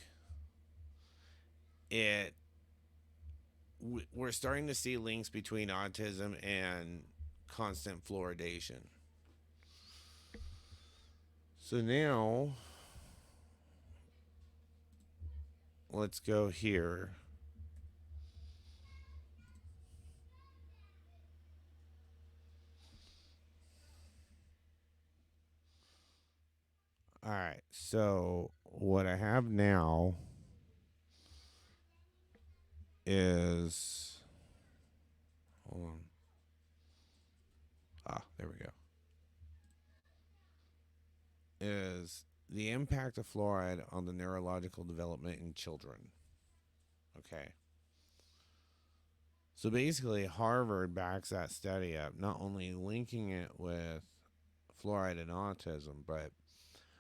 it we're starting to see links between autism and constant fluoridation. So now let's go here. All right. So what I have now is, hold on. There we go. Is the impact of fluoride on the neurological development in children. Okay. So basically, Harvard backs that study up, not only linking it with fluoride and autism, but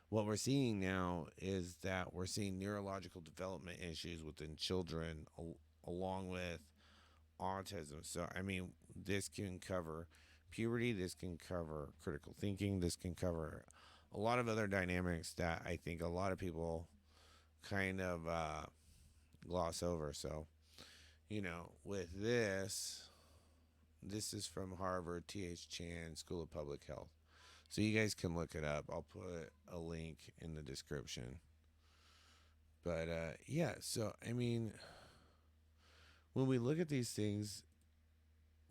what we're seeing now is that we're seeing neurological development issues within children along with autism. So, I mean, this can cover puberty, this can cover critical thinking, this can cover a lot of other dynamics that I think a lot of people kind of gloss over. So, with this is from Harvard, T.H. Chan School of Public Health. So you guys can look it up. I'll put a link in the description. But yeah, so I mean, when we look at these things,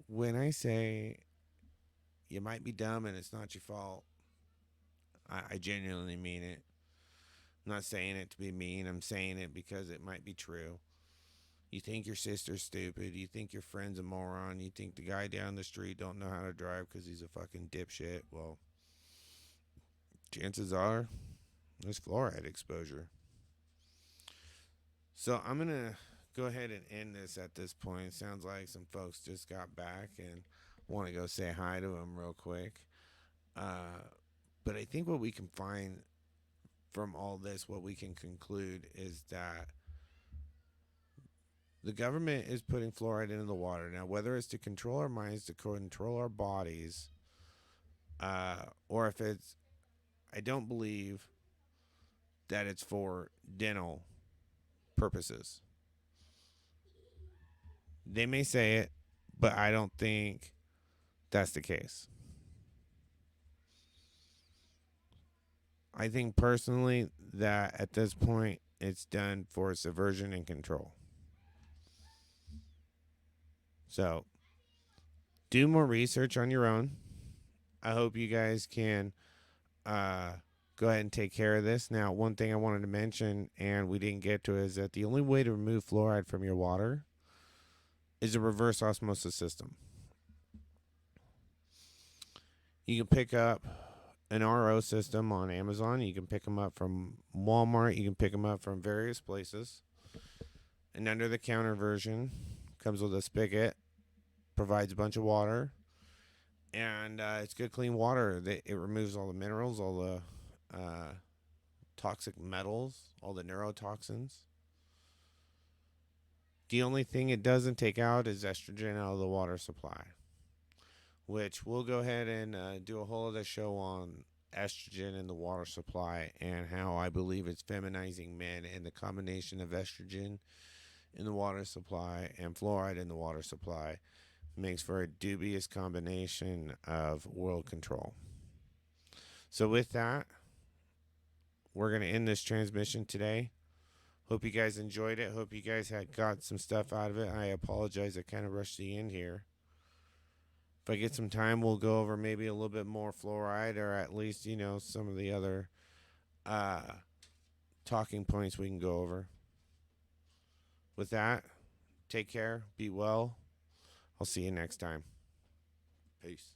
when I say you might be dumb and it's not your fault, I genuinely mean it. I'm not saying it to be mean. I'm saying it because it might be true. You think your sister's stupid. You think your friend's a moron. You think the guy down the street don't know how to drive because he's a fucking dipshit. Well, chances are there's fluoride exposure. So I'm going to go ahead and end this at this point. Sounds like some folks just got back and want to go say hi to them real quick. But I think what we can find from all this, what we can conclude is that the government is putting fluoride into the water. Now, whether it's to control our minds, to control our bodies, or if it's, I don't believe that it's for dental purposes. They may say it, but I don't think that's the case. I think personally that at this point it's done for subversion and control. So do more research on your own. I hope you guys can go ahead and take care of this. Now, one thing I wanted to mention and we didn't get to is that the only way to remove fluoride from your water is a reverse osmosis system. You can pick up an RO system on Amazon. You can pick them up from Walmart. You can pick them up from various places. An under-the-counter version comes with a spigot, provides a bunch of water, and it's good, clean water. It removes all the minerals, all the toxic metals, all the neurotoxins. The only thing it doesn't take out is estrogen out of the water supply, which we'll go ahead and do a whole other show on estrogen in the water supply and how I believe it's feminizing men, and the combination of estrogen in the water supply and fluoride in the water supply makes for a dubious combination of world control. So with that, we're going to end this transmission today. Hope you guys enjoyed it. Hope you guys got some stuff out of it. I apologize, I kind of rushed the end here. If I get some time, we'll go over maybe a little bit more fluoride, or at least, some of the other talking points we can go over. With that, take care, be well. I'll see you next time. Peace.